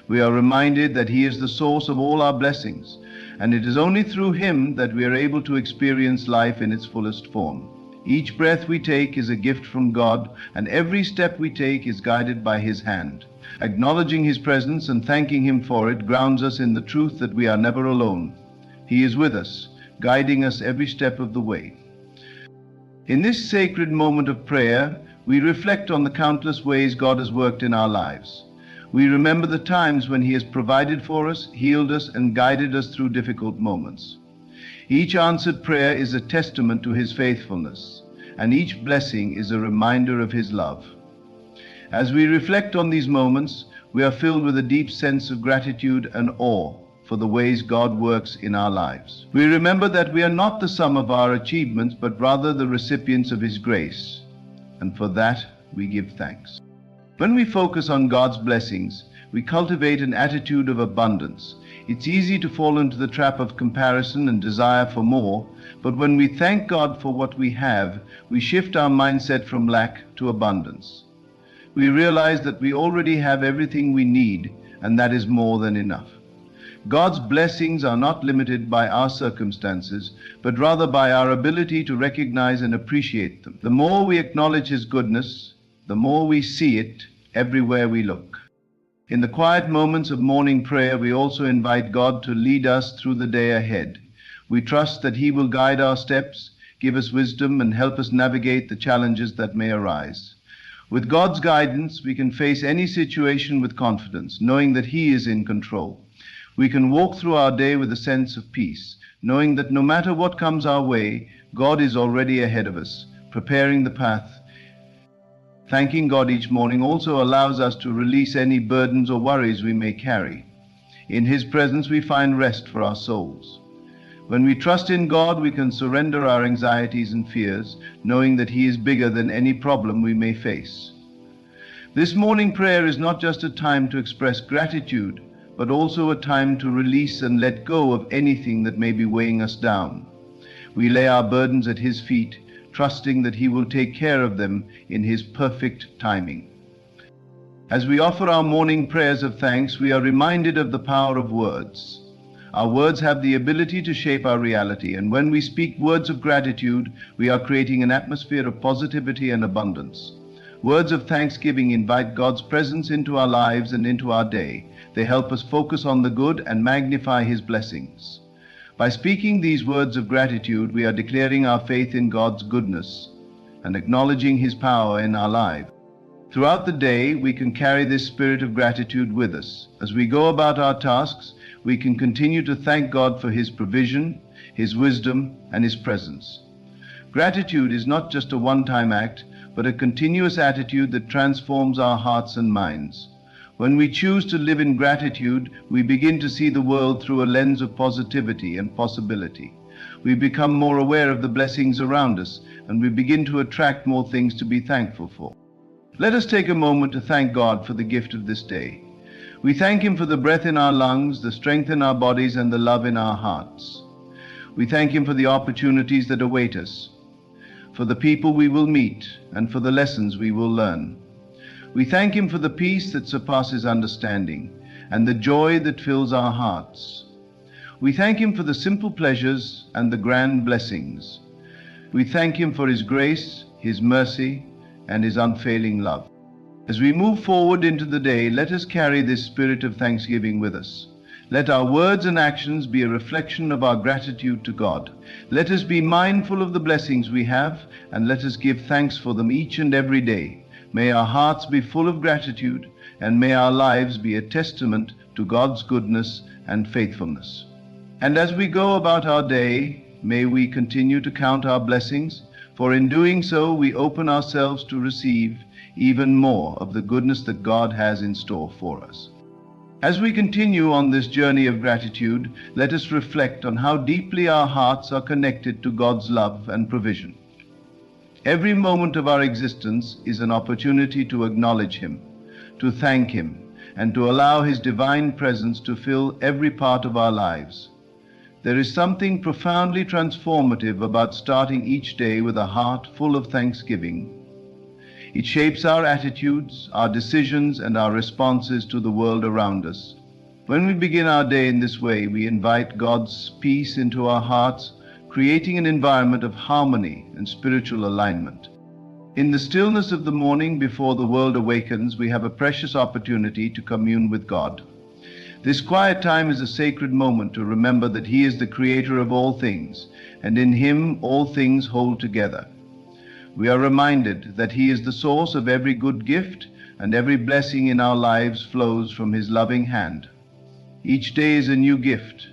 We are reminded that He is the source of all our blessings, and it is only through Him that we are able to experience life in its fullest form. Each breath we take is a gift from God, and every step we take is guided by His hand. Acknowledging His presence and thanking Him for it grounds us in the truth that we are never alone. He is with us, guiding us every step of the way. In this sacred moment of prayer, we reflect on the countless ways God has worked in our lives. We remember the times when He has provided for us, healed us, and guided us through difficult moments. Each answered prayer is a testament to His faithfulness, and each blessing is a reminder of His love. As we reflect on these moments, we are filled with a deep sense of gratitude and awe for the ways God works in our lives. We remember that we are not the sum of our achievements, but rather the recipients of His grace, and for that we give thanks. When we focus on God's blessings, we cultivate an attitude of abundance. It's easy to fall into the trap of comparison and desire for more, but when we thank God for what we have, we shift our mindset from lack to abundance. We realize that we already have everything we need, and that is more than enough. God's blessings are not limited by our circumstances, but rather by our ability to recognize and appreciate them. The more we acknowledge His goodness, the more we see it everywhere we look. In the quiet moments of morning prayer, we also invite God to lead us through the day ahead. We trust that He will guide our steps, give us wisdom, and help us navigate the challenges that may arise. With God's guidance, we can face any situation with confidence, knowing that He is in control. We can walk through our day with a sense of peace, knowing that no matter what comes our way, God is already ahead of us, preparing the path. Thanking God each morning also allows us to release any burdens or worries we may carry. In His presence we find rest for our souls. When we trust in God, we can surrender our anxieties and fears, knowing that He is bigger than any problem we may face. This morning prayer is not just a time to express gratitude, but also a time to release and let go of anything that may be weighing us down. We lay our burdens at His feet, trusting that He will take care of them in His perfect timing. As we offer our morning prayers of thanks, we are reminded of the power of words. Our words have the ability to shape our reality, and when we speak words of gratitude, we are creating an atmosphere of positivity and abundance. Words of thanksgiving invite God's presence into our lives and into our day. They help us focus on the good and magnify His blessings. By speaking these words of gratitude, we are declaring our faith in God's goodness and acknowledging His power in our lives. Throughout the day, we can carry this spirit of gratitude with us. As we go about our tasks, we can continue to thank God for His provision, His wisdom, and His presence. Gratitude is not just a one-time act, but a continuous attitude that transforms our hearts and minds. When we choose to live in gratitude, we begin to see the world through a lens of positivity and possibility. We become more aware of the blessings around us, and we begin to attract more things to be thankful for. Let us take a moment to thank God for the gift of this day. We thank Him for the breath in our lungs, the strength in our bodies, and the love in our hearts. We thank Him for the opportunities that await us, for the people we will meet, and for the lessons we will learn. We thank Him for the peace that surpasses understanding and the joy that fills our hearts. We thank Him for the simple pleasures and the grand blessings. We thank Him for His grace, His mercy, and His unfailing love. As we move forward into the day, let us carry this spirit of thanksgiving with us. Let our words and actions be a reflection of our gratitude to God. Let us be mindful of the blessings we have, and let us give thanks for them each and every day. May our hearts be full of gratitude, and may our lives be a testament to God's goodness and faithfulness. And as we go about our day, may we continue to count our blessings, for in doing so we open ourselves to receive even more of the goodness that God has in store for us. As we continue on this journey of gratitude, let us reflect on how deeply our hearts are connected to God's love and provision. Every moment of our existence is an opportunity to acknowledge Him, to thank Him, and to allow His divine presence to fill every part of our lives. There is something profoundly transformative about starting each day with a heart full of thanksgiving. It shapes our attitudes, our decisions, and our responses to the world around us. When we begin our day in this way, we invite God's peace into our hearts, creating an environment of harmony and spiritual alignment. In the stillness of the morning before the world awakens, we have a precious opportunity to commune with God. This quiet time is a sacred moment to remember that He is the creator of all things, and in Him all things hold together. We are reminded that He is the source of every good gift, and every blessing in our lives flows from His loving hand. Each day is a new gift,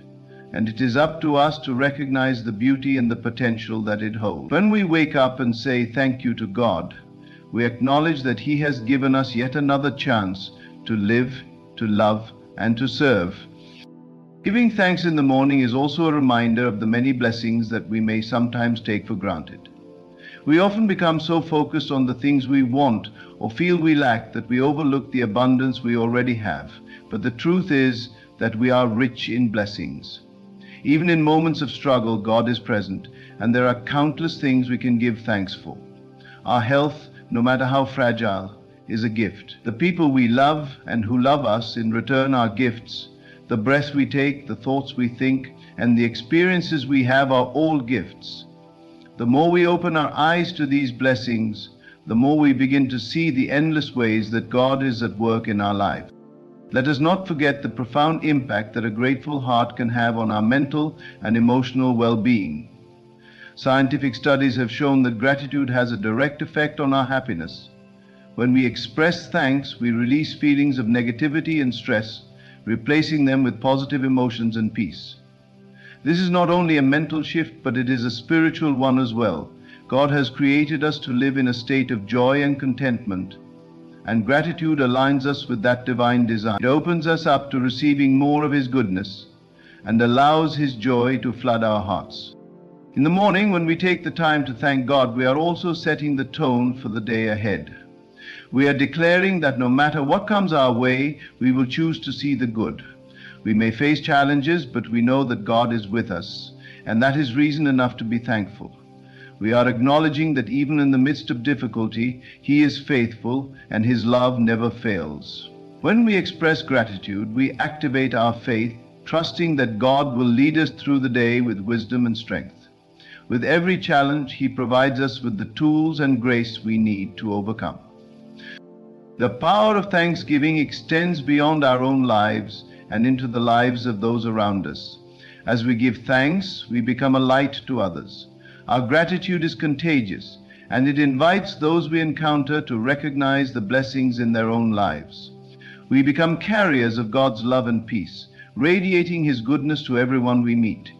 and it is up to us to recognize the beauty and the potential that it holds. When we wake up and say thank you to God, we acknowledge that He has given us yet another chance to live, to love, and to serve. Giving thanks in the morning is also a reminder of the many blessings that we may sometimes take for granted. We often become so focused on the things we want or feel we lack that we overlook the abundance we already have. But the truth is that we are rich in blessings. Even in moments of struggle, God is present, and there are countless things we can give thanks for. Our health, no matter how fragile, is a gift. The people we love and who love us in return are gifts. The breath we take, the thoughts we think, and the experiences we have are all gifts. The more we open our eyes to these blessings, the more we begin to see the endless ways that God is at work in our life. Let us not forget the profound impact that a grateful heart can have on our mental and emotional well-being. Scientific studies have shown that gratitude has a direct effect on our happiness. When we express thanks, we release feelings of negativity and stress, replacing them with positive emotions and peace. This is not only a mental shift, but it is a spiritual one as well. God has created us to live in a state of joy and contentment, and gratitude aligns us with that divine design. It opens us up to receiving more of His goodness and allows His joy to flood our hearts. In the morning, when we take the time to thank God, we are also setting the tone for the day ahead. We are declaring that no matter what comes our way, we will choose to see the good. We may face challenges, but we know that God is with us, and that is reason enough to be thankful. We are acknowledging that even in the midst of difficulty, He is faithful and His love never fails. When we express gratitude, we activate our faith, trusting that God will lead us through the day with wisdom and strength. With every challenge, He provides us with the tools and grace we need to overcome. The power of thanksgiving extends beyond our own lives and into the lives of those around us. As we give thanks, we become a light to others. Our gratitude is contagious, and it invites those we encounter to recognize the blessings in their own lives. We become carriers of God's love and peace, radiating His goodness to everyone we meet.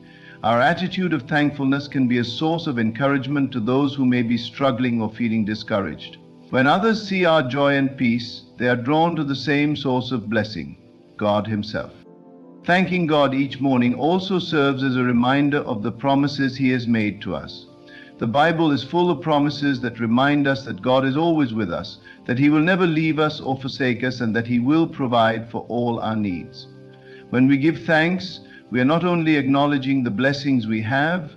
Our attitude of thankfulness can be a source of encouragement to those who may be struggling or feeling discouraged. When others see our joy and peace, they are drawn to the same source of blessing, God Himself. Thanking God each morning also serves as a reminder of the promises He has made to us. The Bible is full of promises that remind us that God is always with us, that He will never leave us or forsake us, and that He will provide for all our needs. When we give thanks, we are not only acknowledging the blessings we have,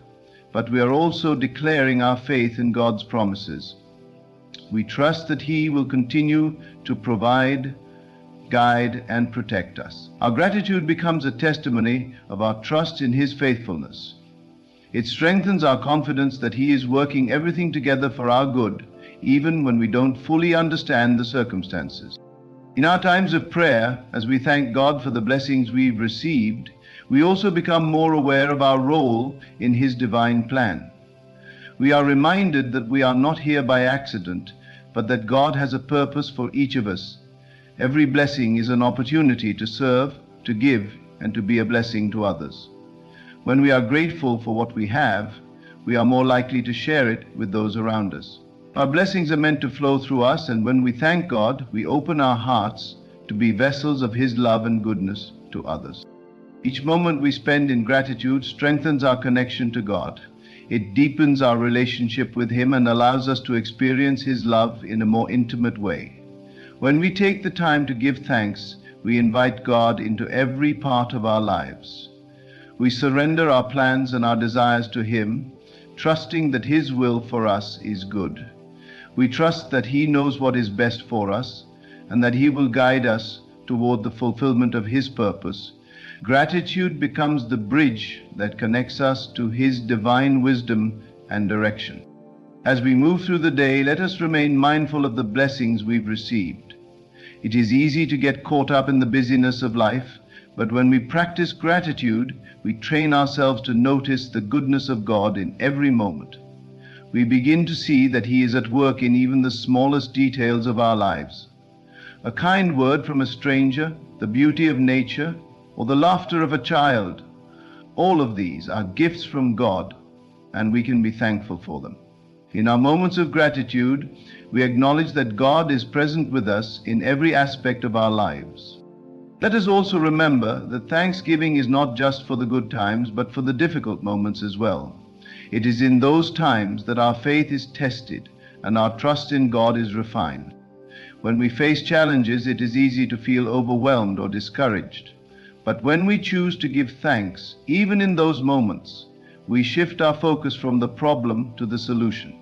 but we are also declaring our faith in God's promises. We trust that He will continue to provide, guide, and protect us. Our gratitude becomes a testimony of our trust in His faithfulness. It strengthens our confidence that He is working everything together for our good, even when we don't fully understand the circumstances. In our times of prayer, as we thank God for the blessings we've received, we also become more aware of our role in His divine plan. We are reminded that we are not here by accident, but that God has a purpose for each of us. Every blessing is an opportunity to serve, to give, and to be a blessing to others. When we are grateful for what we have, we are more likely to share it with those around us. Our blessings are meant to flow through us, and when we thank God, we open our hearts to be vessels of His love and goodness to others. Each moment we spend in gratitude strengthens our connection to God. It deepens our relationship with Him and allows us to experience His love in a more intimate way. When we take the time to give thanks, we invite God into every part of our lives. We surrender our plans and our desires to Him, trusting that His will for us is good. We trust that He knows what is best for us and that He will guide us toward the fulfillment of His purpose. Gratitude becomes the bridge that connects us to His divine wisdom and direction. As we move through the day, let us remain mindful of the blessings we've received. It is easy to get caught up in the busyness of life, but when we practice gratitude, we train ourselves to notice the goodness of God in every moment. We begin to see that He is at work in even the smallest details of our lives. A kind word from a stranger, the beauty of nature, or the laughter of a child, all of these are gifts from God, and we can be thankful for them. In our moments of gratitude, we acknowledge that God is present with us in every aspect of our lives. Let us also remember that thanksgiving is not just for the good times, but for the difficult moments as well. It is in those times that our faith is tested and our trust in God is refined. When we face challenges, it is easy to feel overwhelmed or discouraged. But when we choose to give thanks, even in those moments, we shift our focus from the problem to the solution.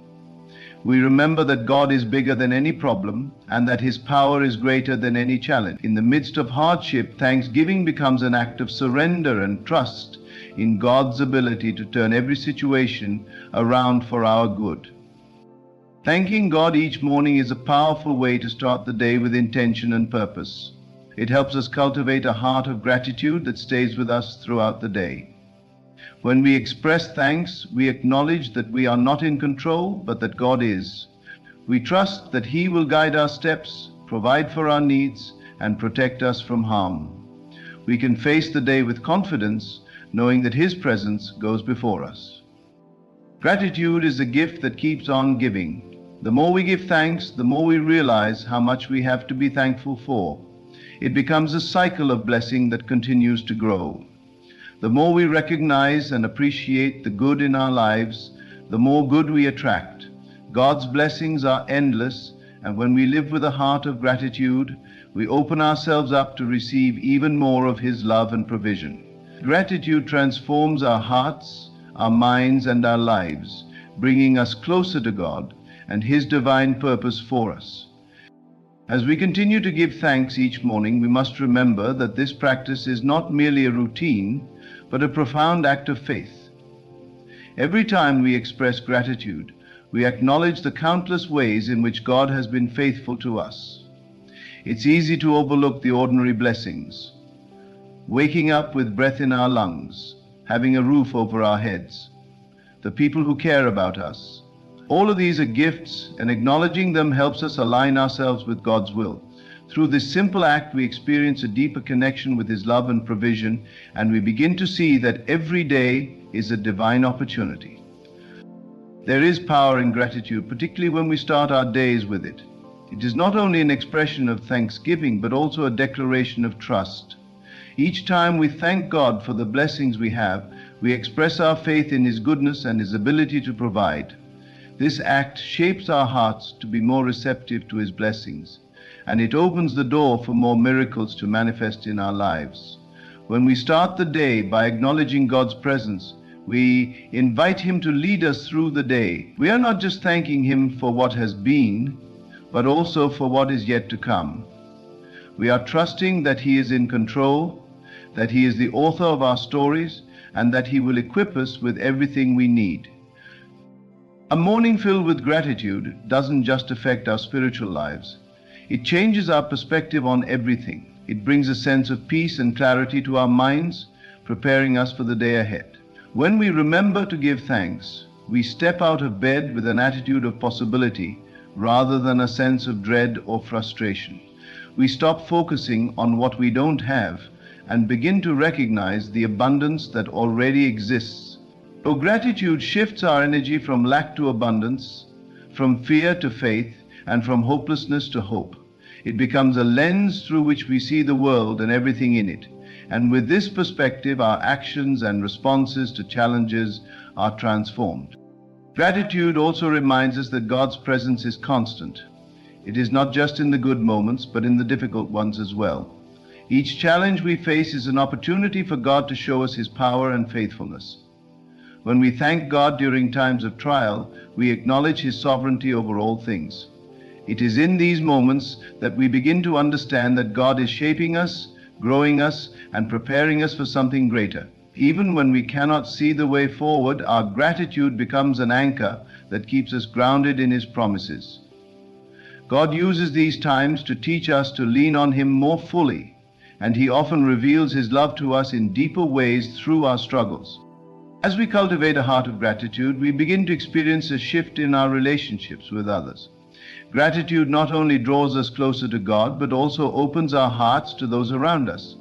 We remember that God is bigger than any problem and that His power is greater than any challenge. In the midst of hardship, thanksgiving becomes an act of surrender and trust in God's ability to turn every situation around for our good. Thanking God each morning is a powerful way to start the day with intention and purpose. It helps us cultivate a heart of gratitude that stays with us throughout the day. When we express thanks, we acknowledge that we are not in control, but that God is. We trust that He will guide our steps, provide for our needs, and protect us from harm. We can face the day with confidence, knowing that His presence goes before us. Gratitude is a gift that keeps on giving. The more we give thanks, the more we realize how much we have to be thankful for. It becomes a cycle of blessing that continues to grow. The more we recognize and appreciate the good in our lives, the more good we attract. God's blessings are endless, and when we live with a heart of gratitude, we open ourselves up to receive even more of His love and provision. Gratitude transforms our hearts, our minds, and our lives, bringing us closer to God and His divine purpose for us. As we continue to give thanks each morning, we must remember that this practice is not merely a routine, but a profound act of faith. Every time we express gratitude, we acknowledge the countless ways in which God has been faithful to us. It's easy to overlook the ordinary blessings. Waking up with breath in our lungs, having a roof over our heads, the people who care about us. All of these are gifts, and acknowledging them helps us align ourselves with God's will. Through this simple act, we experience a deeper connection with His love and provision, and we begin to see that every day is a divine opportunity. There is power in gratitude, particularly when we start our days with it. It is not only an expression of thanksgiving, but also a declaration of trust. Each time we thank God for the blessings we have, we express our faith in His goodness and His ability to provide. This act shapes our hearts to be more receptive to His blessings, and it opens the door for more miracles to manifest in our lives. When we start the day by acknowledging God's presence, we invite Him to lead us through the day. We are not just thanking Him for what has been, but also for what is yet to come. We are trusting that He is in control, that He is the author of our stories, and that He will equip us with everything we need. A morning filled with gratitude doesn't just affect our spiritual lives. It changes our perspective on everything. It brings a sense of peace and clarity to our minds, preparing us for the day ahead. When we remember to give thanks, we step out of bed with an attitude of possibility rather than a sense of dread or frustration. We stop focusing on what we don't have and begin to recognize the abundance that already exists. So gratitude shifts our energy from lack to abundance, from fear to faith, and from hopelessness to hope. It becomes a lens through which we see the world and everything in it. And with this perspective, our actions and responses to challenges are transformed. Gratitude also reminds us that God's presence is constant. It is not just in the good moments, but in the difficult ones as well. Each challenge we face is an opportunity for God to show us His power and faithfulness. When we thank God during times of trial, we acknowledge His sovereignty over all things. It is in these moments that we begin to understand that God is shaping us, growing us, and preparing us for something greater. Even when we cannot see the way forward, our gratitude becomes an anchor that keeps us grounded in His promises. God uses these times to teach us to lean on Him more fully, and He often reveals His love to us in deeper ways through our struggles. As we cultivate a heart of gratitude, we begin to experience a shift in our relationships with others. Gratitude not only draws us closer to God, but also opens our hearts to those around us.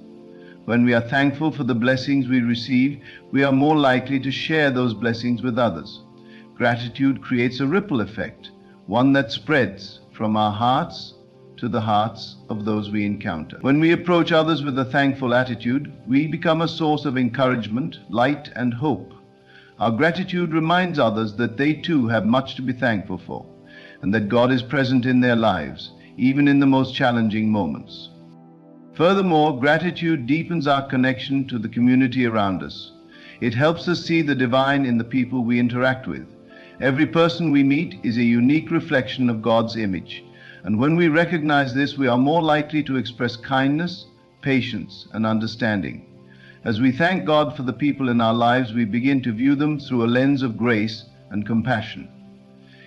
When we are thankful for the blessings we receive, we are more likely to share those blessings with others. Gratitude creates a ripple effect, one that spreads from our hearts to the hearts of those we encounter. When we approach others with a thankful attitude, we become a source of encouragement, light, and hope. Our gratitude reminds others that they too have much to be thankful for, and that God is present in their lives, even in the most challenging moments. Furthermore, gratitude deepens our connection to the community around us. It helps us see the divine in the people we interact with. Every person we meet is a unique reflection of God's image, and when we recognize this, we are more likely to express kindness, patience, and understanding. As we thank God for the people in our lives, we begin to view them through a lens of grace and compassion.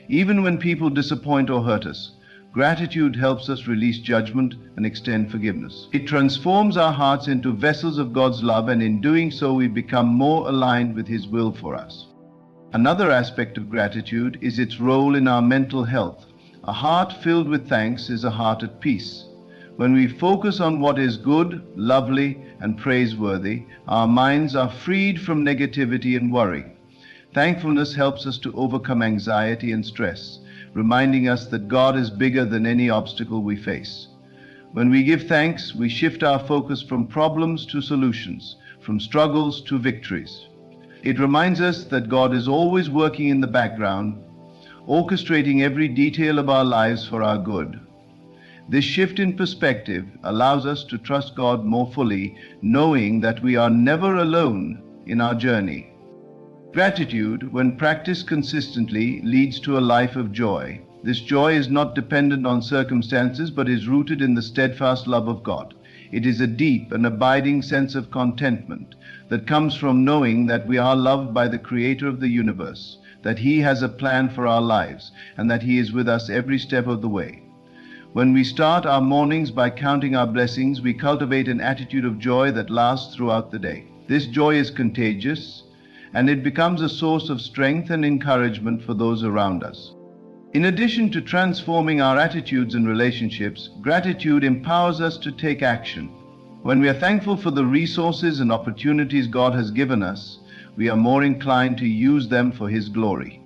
Even when people disappoint or hurt us, Gratitude helps us release judgment and extend forgiveness. It transforms our hearts into vessels of God's love, and in doing so we become more aligned with His will for us. Another aspect of gratitude is its role in our mental health. A heart filled with thanks is a heart at peace. When we focus on what is good, lovely, and praiseworthy, our minds are freed from negativity and worry. Thankfulness helps us to overcome anxiety and stress, reminding us that God is bigger than any obstacle we face. When we give thanks, we shift our focus from problems to solutions, from struggles to victories. It reminds us that God is always working in the background, orchestrating every detail of our lives for our good. This shift in perspective allows us to trust God more fully, knowing that we are never alone in our journey. Gratitude, when practiced consistently, leads to a life of joy. This joy is not dependent on circumstances, but is rooted in the steadfast love of God. It is a deep and abiding sense of contentment that comes from knowing that we are loved by the Creator of the universe, that He has a plan for our lives, and that He is with us every step of the way. When we start our mornings by counting our blessings, we cultivate an attitude of joy that lasts throughout the day. This joy is contagious, and it becomes a source of strength and encouragement for those around us. In addition to transforming our attitudes and relationships, gratitude empowers us to take action. When we are thankful for the resources and opportunities God has given us, we are more inclined to use them for His glory.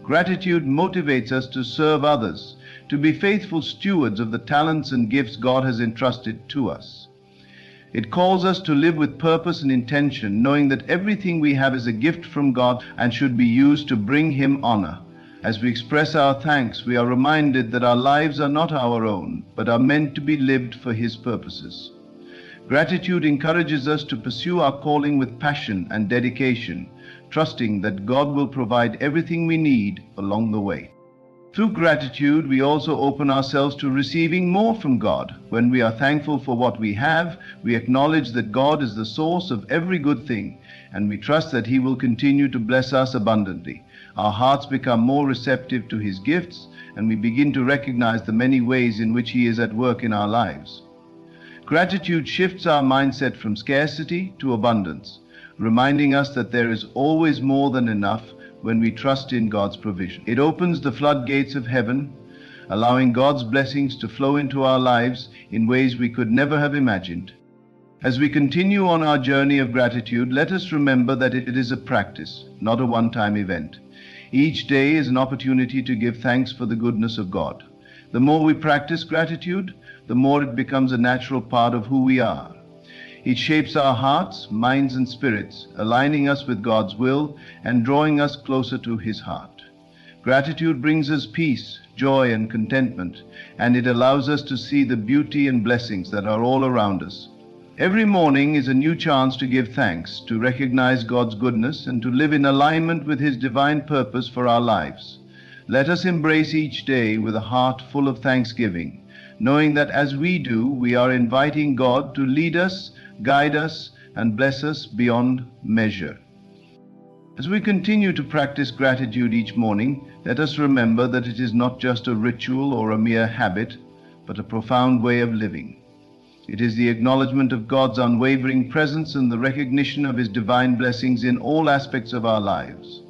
Gratitude motivates us to serve others, to be faithful stewards of the talents and gifts God has entrusted to us. It calls us to live with purpose and intention, knowing that everything we have is a gift from God and should be used to bring Him honor. As we express our thanks, we are reminded that our lives are not our own, but are meant to be lived for His purposes. Gratitude encourages us to pursue our calling with passion and dedication, trusting that God will provide everything we need along the way. Through gratitude, we also open ourselves to receiving more from God. When we are thankful for what we have, we acknowledge that God is the source of every good thing, and we trust that He will continue to bless us abundantly. Our hearts become more receptive to His gifts, and we begin to recognize the many ways in which He is at work in our lives. Gratitude shifts our mindset from scarcity to abundance, reminding us that there is always more than enough when we trust in God's provision. It opens the floodgates of heaven, allowing God's blessings to flow into our lives in ways we could never have imagined. As we continue on our journey of gratitude, let us remember that it is a practice, not a one-time event. Each day is an opportunity to give thanks for the goodness of God. The more we practice gratitude, the more it becomes a natural part of who we are. It shapes our hearts, minds, and spirits, aligning us with God's will and drawing us closer to His heart. Gratitude brings us peace, joy, and contentment, and it allows us to see the beauty and blessings that are all around us. Every morning is a new chance to give thanks, to recognize God's goodness, and to live in alignment with His divine purpose for our lives. Let us embrace each day with a heart full of thanksgiving, knowing that as we do, we are inviting God to lead us, guide us, and bless us beyond measure. As we continue to practice gratitude each morning, let us remember that it is not just a ritual or a mere habit, but a profound way of living. It is the acknowledgement of God's unwavering presence and the recognition of His divine blessings in all aspects of our lives.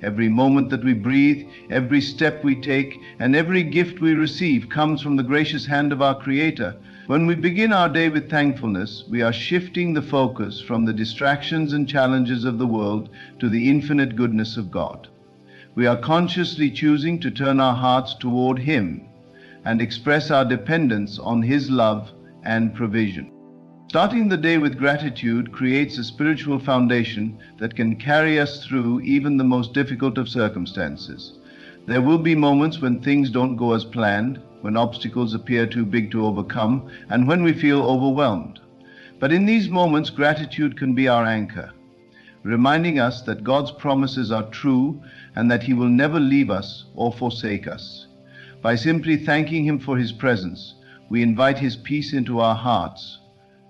Every moment that we breathe, every step we take, and every gift we receive comes from the gracious hand of our Creator. When we begin our day with thankfulness, we are shifting the focus from the distractions and challenges of the world to the infinite goodness of God. We are consciously choosing to turn our hearts toward Him and express our dependence on His love and provision. Starting the day with gratitude creates a spiritual foundation that can carry us through even the most difficult of circumstances. There will be moments when things don't go as planned, when obstacles appear too big to overcome, and when we feel overwhelmed. But in these moments, gratitude can be our anchor, reminding us that God's promises are true and that He will never leave us or forsake us. By simply thanking Him for His presence, we invite His peace into our hearts.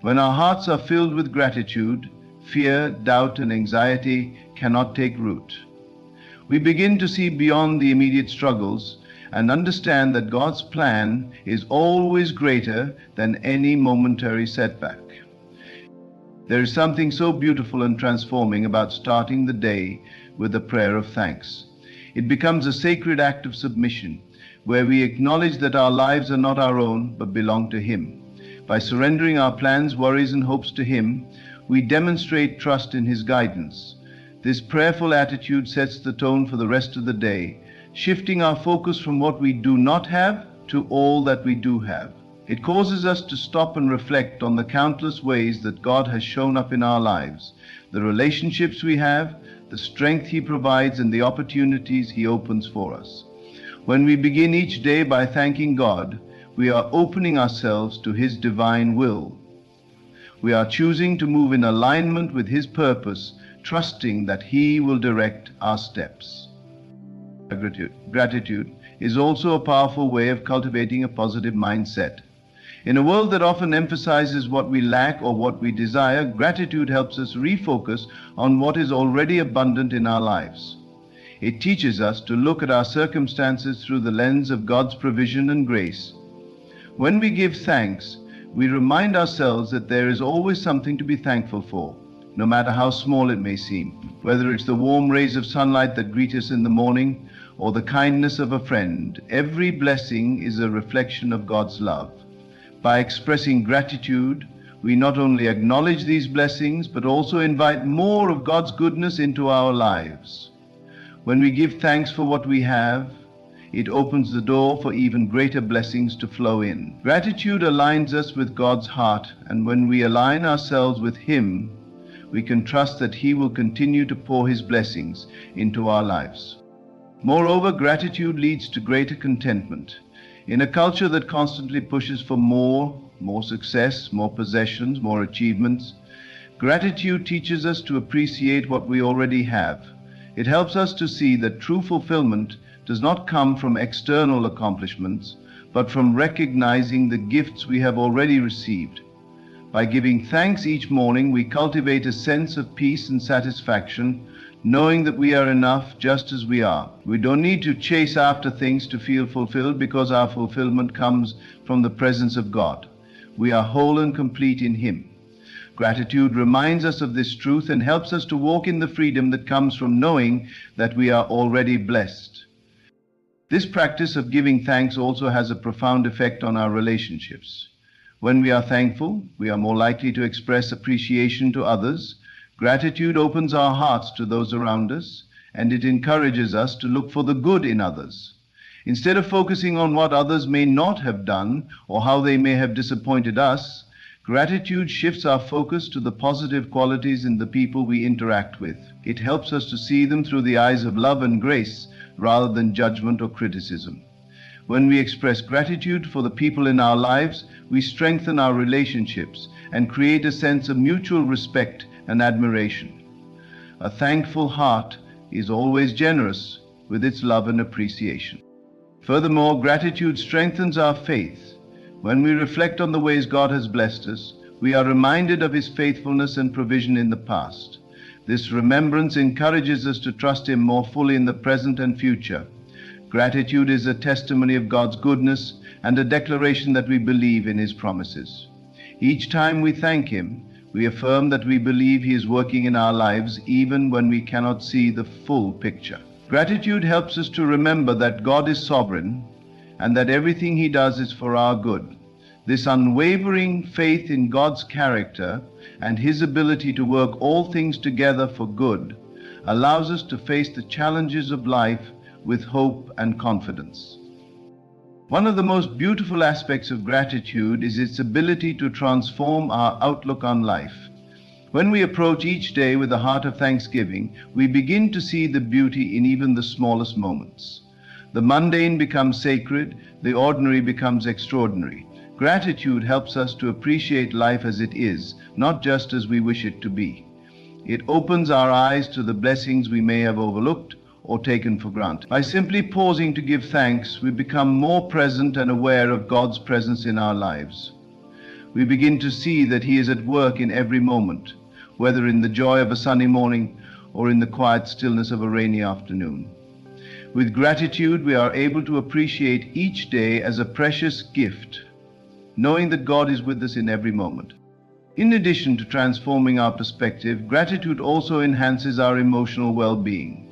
When our hearts are filled with gratitude, fear, doubt, and anxiety cannot take root. We begin to see beyond the immediate struggles and understand that God's plan is always greater than any momentary setback. There is something so beautiful and transforming about starting the day with a prayer of thanks. It becomes a sacred act of submission, where we acknowledge that our lives are not our own, but belong to Him. By surrendering our plans, worries, and hopes to Him, we demonstrate trust in His guidance. This prayerful attitude sets the tone for the rest of the day, shifting our focus from what we do not have to all that we do have. It causes us to stop and reflect on the countless ways that God has shown up in our lives, the relationships we have, the strength He provides, and the opportunities He opens for us. When we begin each day by thanking God, we are opening ourselves to His divine will. We are choosing to move in alignment with His purpose, trusting that He will direct our steps. Gratitude is also a powerful way of cultivating a positive mindset. In a world that often emphasizes what we lack or what we desire, gratitude helps us refocus on what is already abundant in our lives. It teaches us to look at our circumstances through the lens of God's provision and grace. When we give thanks, we remind ourselves that there is always something to be thankful for, no matter how small it may seem. Whether it's the warm rays of sunlight that greet us in the morning or the kindness of a friend, every blessing is a reflection of God's love. By expressing gratitude, we not only acknowledge these blessings, but also invite more of God's goodness into our lives. When we give thanks for what we have, it opens the door for even greater blessings to flow in. Gratitude aligns us with God's heart, and when we align ourselves with Him, we can trust that He will continue to pour His blessings into our lives. Moreover, gratitude leads to greater contentment. In a culture that constantly pushes for more success, more possessions, more achievements, gratitude teaches us to appreciate what we already have. It helps us to see that true fulfillment does not come from external accomplishments, but from recognizing the gifts we have already received. By giving thanks each morning, we cultivate a sense of peace and satisfaction, knowing that we are enough just as we are. We don't need to chase after things to feel fulfilled, because our fulfillment comes from the presence of God. We are whole and complete in Him. Gratitude reminds us of this truth and helps us to walk in the freedom that comes from knowing that we are already blessed. This practice of giving thanks also has a profound effect on our relationships. When we are thankful, we are more likely to express appreciation to others. Gratitude opens our hearts to those around us, and it encourages us to look for the good in others. Instead of focusing on what others may not have done or how they may have disappointed us, gratitude shifts our focus to the positive qualities in the people we interact with. It helps us to see them through the eyes of love and grace rather than judgment or criticism. When we express gratitude for the people in our lives, we strengthen our relationships and create a sense of mutual respect and admiration. A thankful heart is always generous with its love and appreciation. Furthermore, gratitude strengthens our faith. When we reflect on the ways God has blessed us, we are reminded of His faithfulness and provision in the past. This remembrance encourages us to trust Him more fully in the present and future. Gratitude is a testimony of God's goodness and a declaration that we believe in His promises. Each time we thank Him, we affirm that we believe He is working in our lives even when we cannot see the full picture. Gratitude helps us to remember that God is sovereign and that everything He does is for our good. This unwavering faith in God's character and His ability to work all things together for good allows us to face the challenges of life with hope and confidence. One of the most beautiful aspects of gratitude is its ability to transform our outlook on life. When we approach each day with a heart of thanksgiving, we begin to see the beauty in even the smallest moments. The mundane becomes sacred, the ordinary becomes extraordinary. Gratitude helps us to appreciate life as it is, not just as we wish it to be. It opens our eyes to the blessings we may have overlooked or taken for granted. By simply pausing to give thanks, we become more present and aware of God's presence in our lives. We begin to see that He is at work in every moment, whether in the joy of a sunny morning or in the quiet stillness of a rainy afternoon. With gratitude, we are able to appreciate each day as a precious gift, knowing that God is with us in every moment. In addition to transforming our perspective, gratitude also enhances our emotional well-being.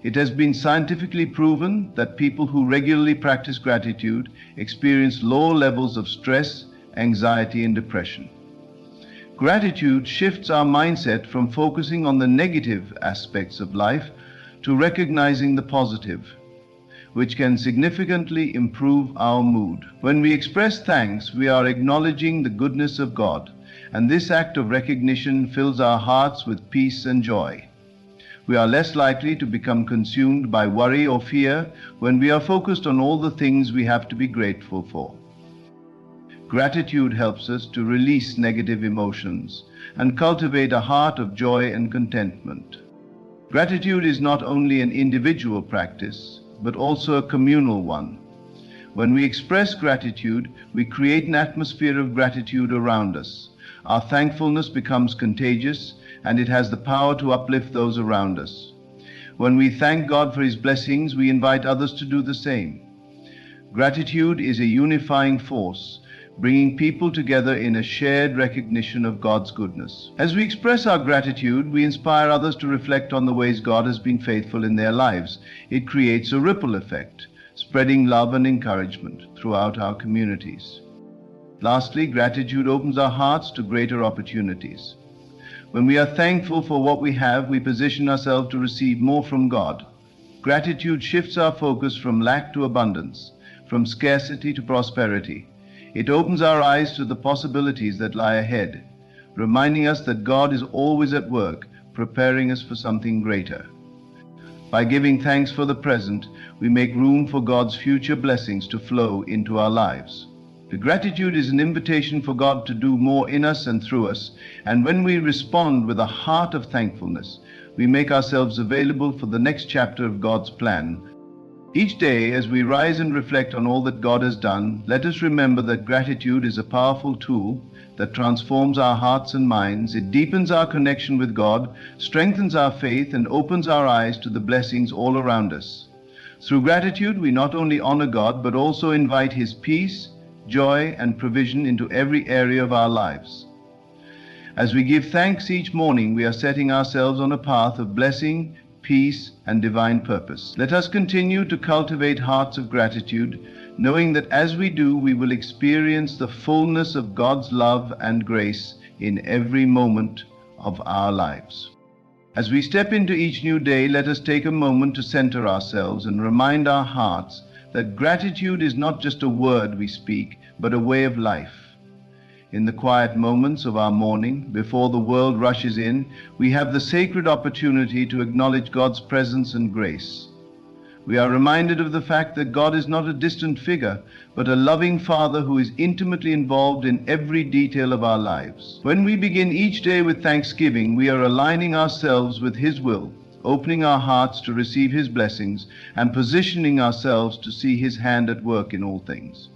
It has been scientifically proven that people who regularly practice gratitude experience lower levels of stress, anxiety, and depression. Gratitude shifts our mindset from focusing on the negative aspects of life to recognizing the positive, which can significantly improve our mood. When we express thanks, we are acknowledging the goodness of God, and this act of recognition fills our hearts with peace and joy. We are less likely to become consumed by worry or fear when we are focused on all the things we have to be grateful for. Gratitude helps us to release negative emotions and cultivate a heart of joy and contentment. Gratitude is not only an individual practice, but also a communal one. When we express gratitude, we create an atmosphere of gratitude around us. Our thankfulness becomes contagious, and it has the power to uplift those around us. When we thank God for His blessings, we invite others to do the same. Gratitude is a unifying force, bringing people together in a shared recognition of God's goodness. As we express our gratitude, we inspire others to reflect on the ways God has been faithful in their lives. It creates a ripple effect, spreading love and encouragement throughout our communities. Lastly, gratitude opens our hearts to greater opportunities. When we are thankful for what we have, we position ourselves to receive more from God. Gratitude shifts our focus from lack to abundance, from scarcity to prosperity. It opens our eyes to the possibilities that lie ahead, reminding us that God is always at work, preparing us for something greater. By giving thanks for the present, we make room for God's future blessings to flow into our lives. The gratitude is an invitation for God to do more in us and through us, and when we respond with a heart of thankfulness, we make ourselves available for the next chapter of God's plan. Each day, as we rise and reflect on all that God has done, let us remember that gratitude is a powerful tool that transforms our hearts and minds. It deepens our connection with God, strengthens our faith, and opens our eyes to the blessings all around us. Through gratitude, we not only honor God, but also invite His peace, joy, and provision into every area of our lives. As we give thanks each morning, we are setting ourselves on a path of blessing, peace, and divine purpose. Let us continue to cultivate hearts of gratitude, knowing that as we do, we will experience the fullness of God's love and grace in every moment of our lives. As we step into each new day, let us take a moment to center ourselves and remind our hearts that gratitude is not just a word we speak, but a way of life. In the quiet moments of our morning, before the world rushes in, we have the sacred opportunity to acknowledge God's presence and grace. We are reminded of the fact that God is not a distant figure, but a loving Father who is intimately involved in every detail of our lives. When we begin each day with thanksgiving, we are aligning ourselves with His will, opening our hearts to receive His blessings, and positioning ourselves to see His hand at work in all things.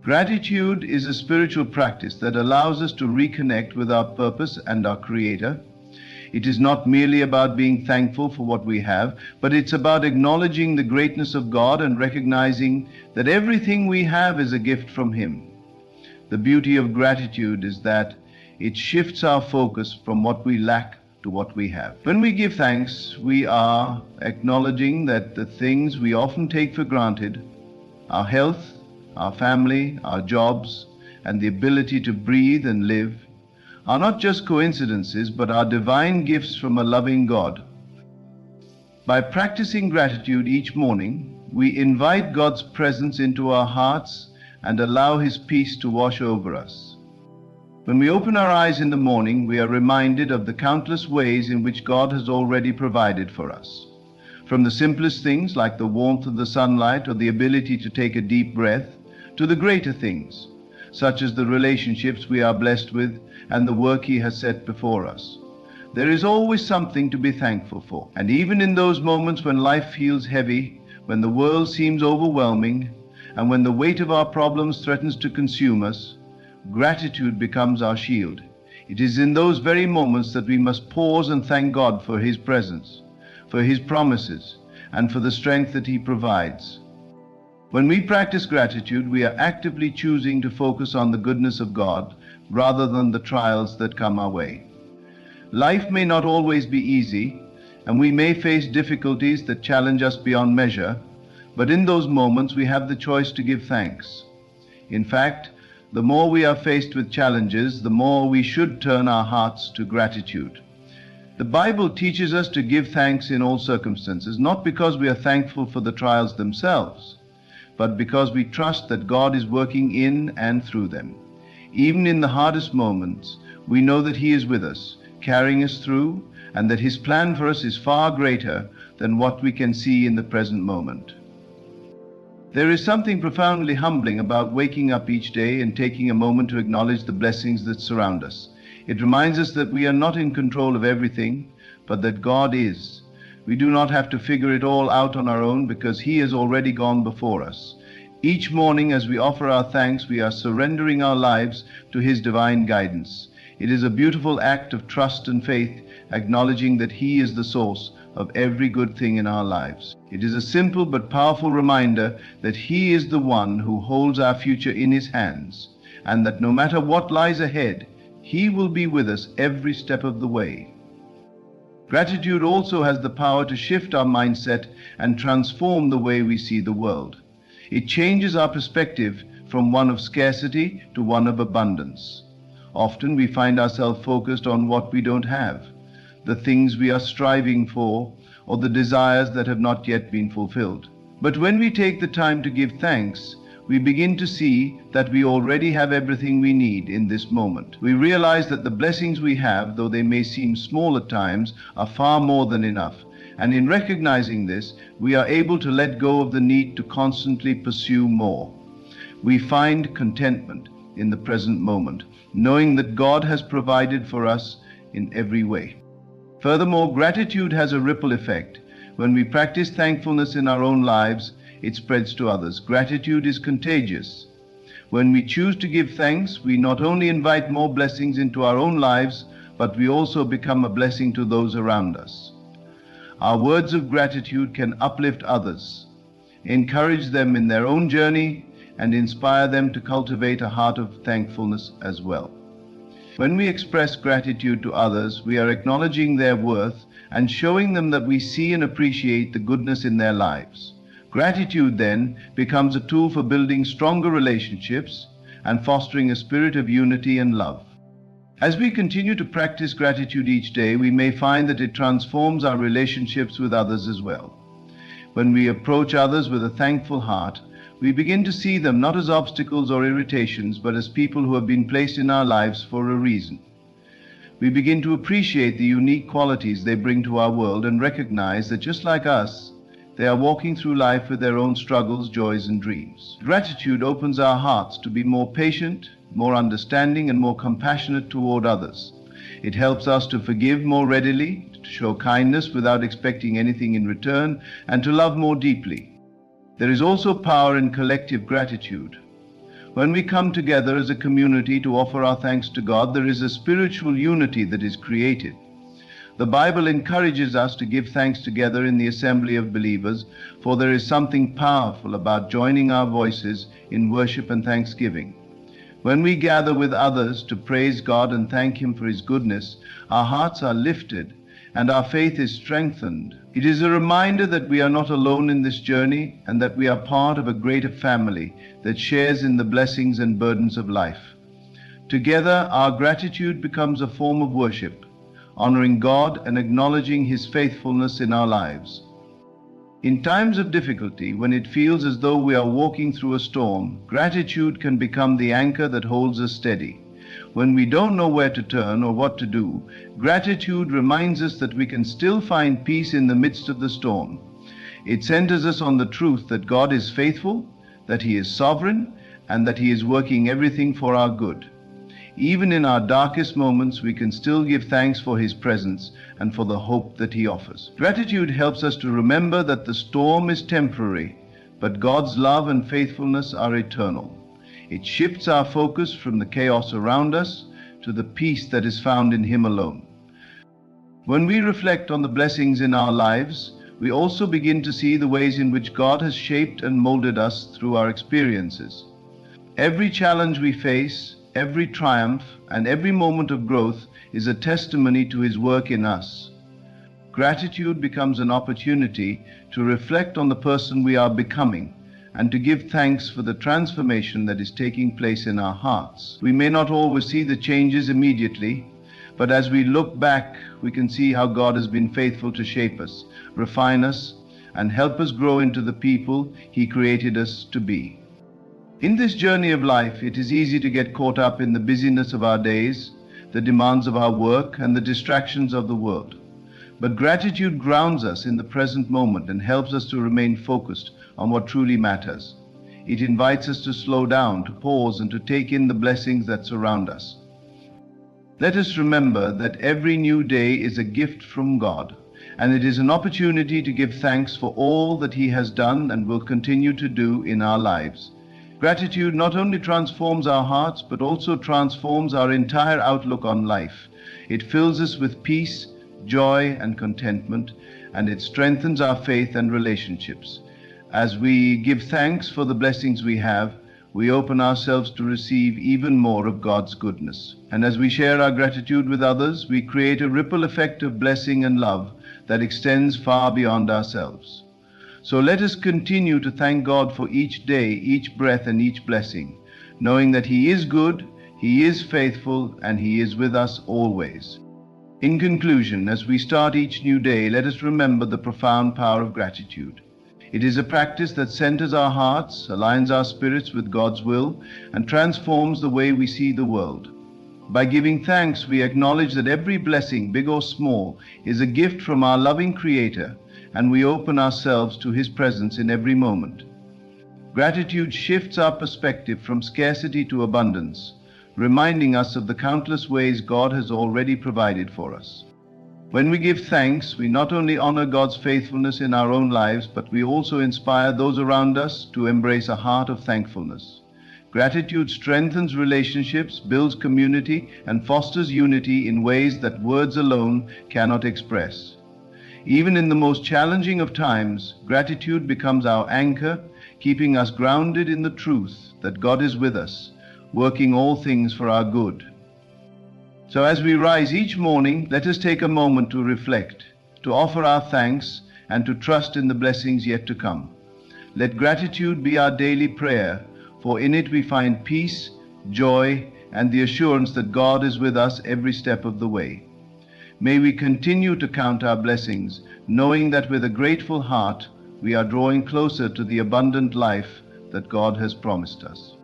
Gratitude is a spiritual practice that allows us to reconnect with our purpose and our Creator. It is not merely about being thankful for what we have, but it's about acknowledging the greatness of God and recognizing that everything we have is a gift from Him. The beauty of gratitude is that it shifts our focus from what we lack to what we have. When we give thanks, we are acknowledging that the things we often take for granted, our health, our family, our jobs, and the ability to breathe and live, are not just coincidences, but are divine gifts from a loving God. By practicing gratitude each morning, we invite God's presence into our hearts and allow His peace to wash over us. When we open our eyes in the morning, we are reminded of the countless ways in which God has already provided for us. From the simplest things like the warmth of the sunlight or the ability to take a deep breath, to the greater things, such as the relationships we are blessed with and the work He has set before us. There is always something to be thankful for. And even in those moments when life feels heavy, when the world seems overwhelming, and when the weight of our problems threatens to consume us, gratitude becomes our shield. It is in those very moments that we must pause and thank God for His presence, for His promises, and for the strength that He provides. When we practice gratitude, we are actively choosing to focus on the goodness of God rather than the trials that come our way. Life may not always be easy, and we may face difficulties that challenge us beyond measure, but in those moments we have the choice to give thanks. In fact, the more we are faced with challenges, the more we should turn our hearts to gratitude. The Bible teaches us to give thanks in all circumstances, not because we are thankful for the trials themselves, but because we trust that God is working in and through them. Even in the hardest moments, we know that He is with us, carrying us through, and that His plan for us is far greater than what we can see in the present moment. There is something profoundly humbling about waking up each day and taking a moment to acknowledge the blessings that surround us. It reminds us that we are not in control of everything, but that God is. We do not have to figure it all out on our own because He has already gone before us. Each morning as we offer our thanks, we are surrendering our lives to His divine guidance. It is a beautiful act of trust and faith, acknowledging that He is the source of every good thing in our lives. It is a simple but powerful reminder that He is the one who holds our future in His hands, and that no matter what lies ahead, He will be with us every step of the way. Gratitude also has the power to shift our mindset and transform the way we see the world. It changes our perspective from one of scarcity to one of abundance. Often we find ourselves focused on what we don't have, the things we are striving for, or the desires that have not yet been fulfilled. But when we take the time to give thanks, we begin to see that we already have everything we need in this moment. We realize that the blessings we have, though they may seem small at times, are far more than enough. And in recognizing this, we are able to let go of the need to constantly pursue more. We find contentment in the present moment, knowing that God has provided for us in every way. Furthermore, gratitude has a ripple effect. When we practice thankfulness in our own lives, it spreads to others. Gratitude is contagious. When we choose to give thanks, we not only invite more blessings into our own lives, but we also become a blessing to those around us. Our words of gratitude can uplift others, encourage them in their own journey, and inspire them to cultivate a heart of thankfulness as well. When we express gratitude to others, we are acknowledging their worth and showing them that we see and appreciate the goodness in their lives. Gratitude then becomes a tool for building stronger relationships and fostering a spirit of unity and love. As we continue to practice gratitude each day, we may find that it transforms our relationships with others as well. When we approach others with a thankful heart, we begin to see them not as obstacles or irritations, but as people who have been placed in our lives for a reason. We begin to appreciate the unique qualities they bring to our world and recognize that just like us, they are walking through life with their own struggles, joys, and dreams. Gratitude opens our hearts to be more patient, more understanding, and more compassionate toward others. It helps us to forgive more readily, to show kindness without expecting anything in return, and to love more deeply. There is also power in collective gratitude. When we come together as a community to offer our thanks to God, there is a spiritual unity that is created. The Bible encourages us to give thanks together in the assembly of believers, for there is something powerful about joining our voices in worship and thanksgiving. When we gather with others to praise God and thank Him for His goodness, our hearts are lifted and our faith is strengthened. It is a reminder that we are not alone in this journey and that we are part of a greater family that shares in the blessings and burdens of life. Together, our gratitude becomes a form of worship, honoring God and acknowledging His faithfulness in our lives. In times of difficulty, when it feels as though we are walking through a storm, gratitude can become the anchor that holds us steady. When we don't know where to turn or what to do, gratitude reminds us that we can still find peace in the midst of the storm. It centers us on the truth that God is faithful, that He is sovereign, and that He is working everything for our good. Even in our darkest moments, we can still give thanks for His presence and for the hope that He offers. Gratitude helps us to remember that the storm is temporary, but God's love and faithfulness are eternal. It shifts our focus from the chaos around us to the peace that is found in Him alone. When we reflect on the blessings in our lives, we also begin to see the ways in which God has shaped and molded us through our experiences. Every challenge we face, every triumph, and every moment of growth is a testimony to His work in us. Gratitude becomes an opportunity to reflect on the person we are becoming and to give thanks for the transformation that is taking place in our hearts. We may not always see the changes immediately, but as we look back, we can see how God has been faithful to shape us, refine us, and help us grow into the people He created us to be. In this journey of life, it is easy to get caught up in the busyness of our days, the demands of our work, and the distractions of the world. But gratitude grounds us in the present moment and helps us to remain focused on what truly matters. It invites us to slow down, to pause, and to take in the blessings that surround us. Let us remember that every new day is a gift from God, and it is an opportunity to give thanks for all that He has done and will continue to do in our lives. Gratitude not only transforms our hearts, but also transforms our entire outlook on life. It fills us with peace, joy, and contentment, and it strengthens our faith and relationships. As we give thanks for the blessings we have, we open ourselves to receive even more of God's goodness. And as we share our gratitude with others, we create a ripple effect of blessing and love that extends far beyond ourselves. So let us continue to thank God for each day, each breath, and each blessing, knowing that He is good, He is faithful, and He is with us always. In conclusion, as we start each new day, let us remember the profound power of gratitude. It is a practice that centers our hearts, aligns our spirits with God's will, and transforms the way we see the world. By giving thanks, we acknowledge that every blessing, big or small, is a gift from our loving Creator, and we open ourselves to His presence in every moment. Gratitude shifts our perspective from scarcity to abundance, reminding us of the countless ways God has already provided for us. When we give thanks, we not only honor God's faithfulness in our own lives, but we also inspire those around us to embrace a heart of thankfulness. Gratitude strengthens relationships, builds community, and fosters unity in ways that words alone cannot express. Even in the most challenging of times, gratitude becomes our anchor, keeping us grounded in the truth that God is with us, working all things for our good. So as we rise each morning, let us take a moment to reflect, to offer our thanks, and to trust in the blessings yet to come. Let gratitude be our daily prayer, for in it we find peace, joy, and the assurance that God is with us every step of the way. May we continue to count our blessings, knowing that with a grateful heart we are drawing closer to the abundant life that God has promised us.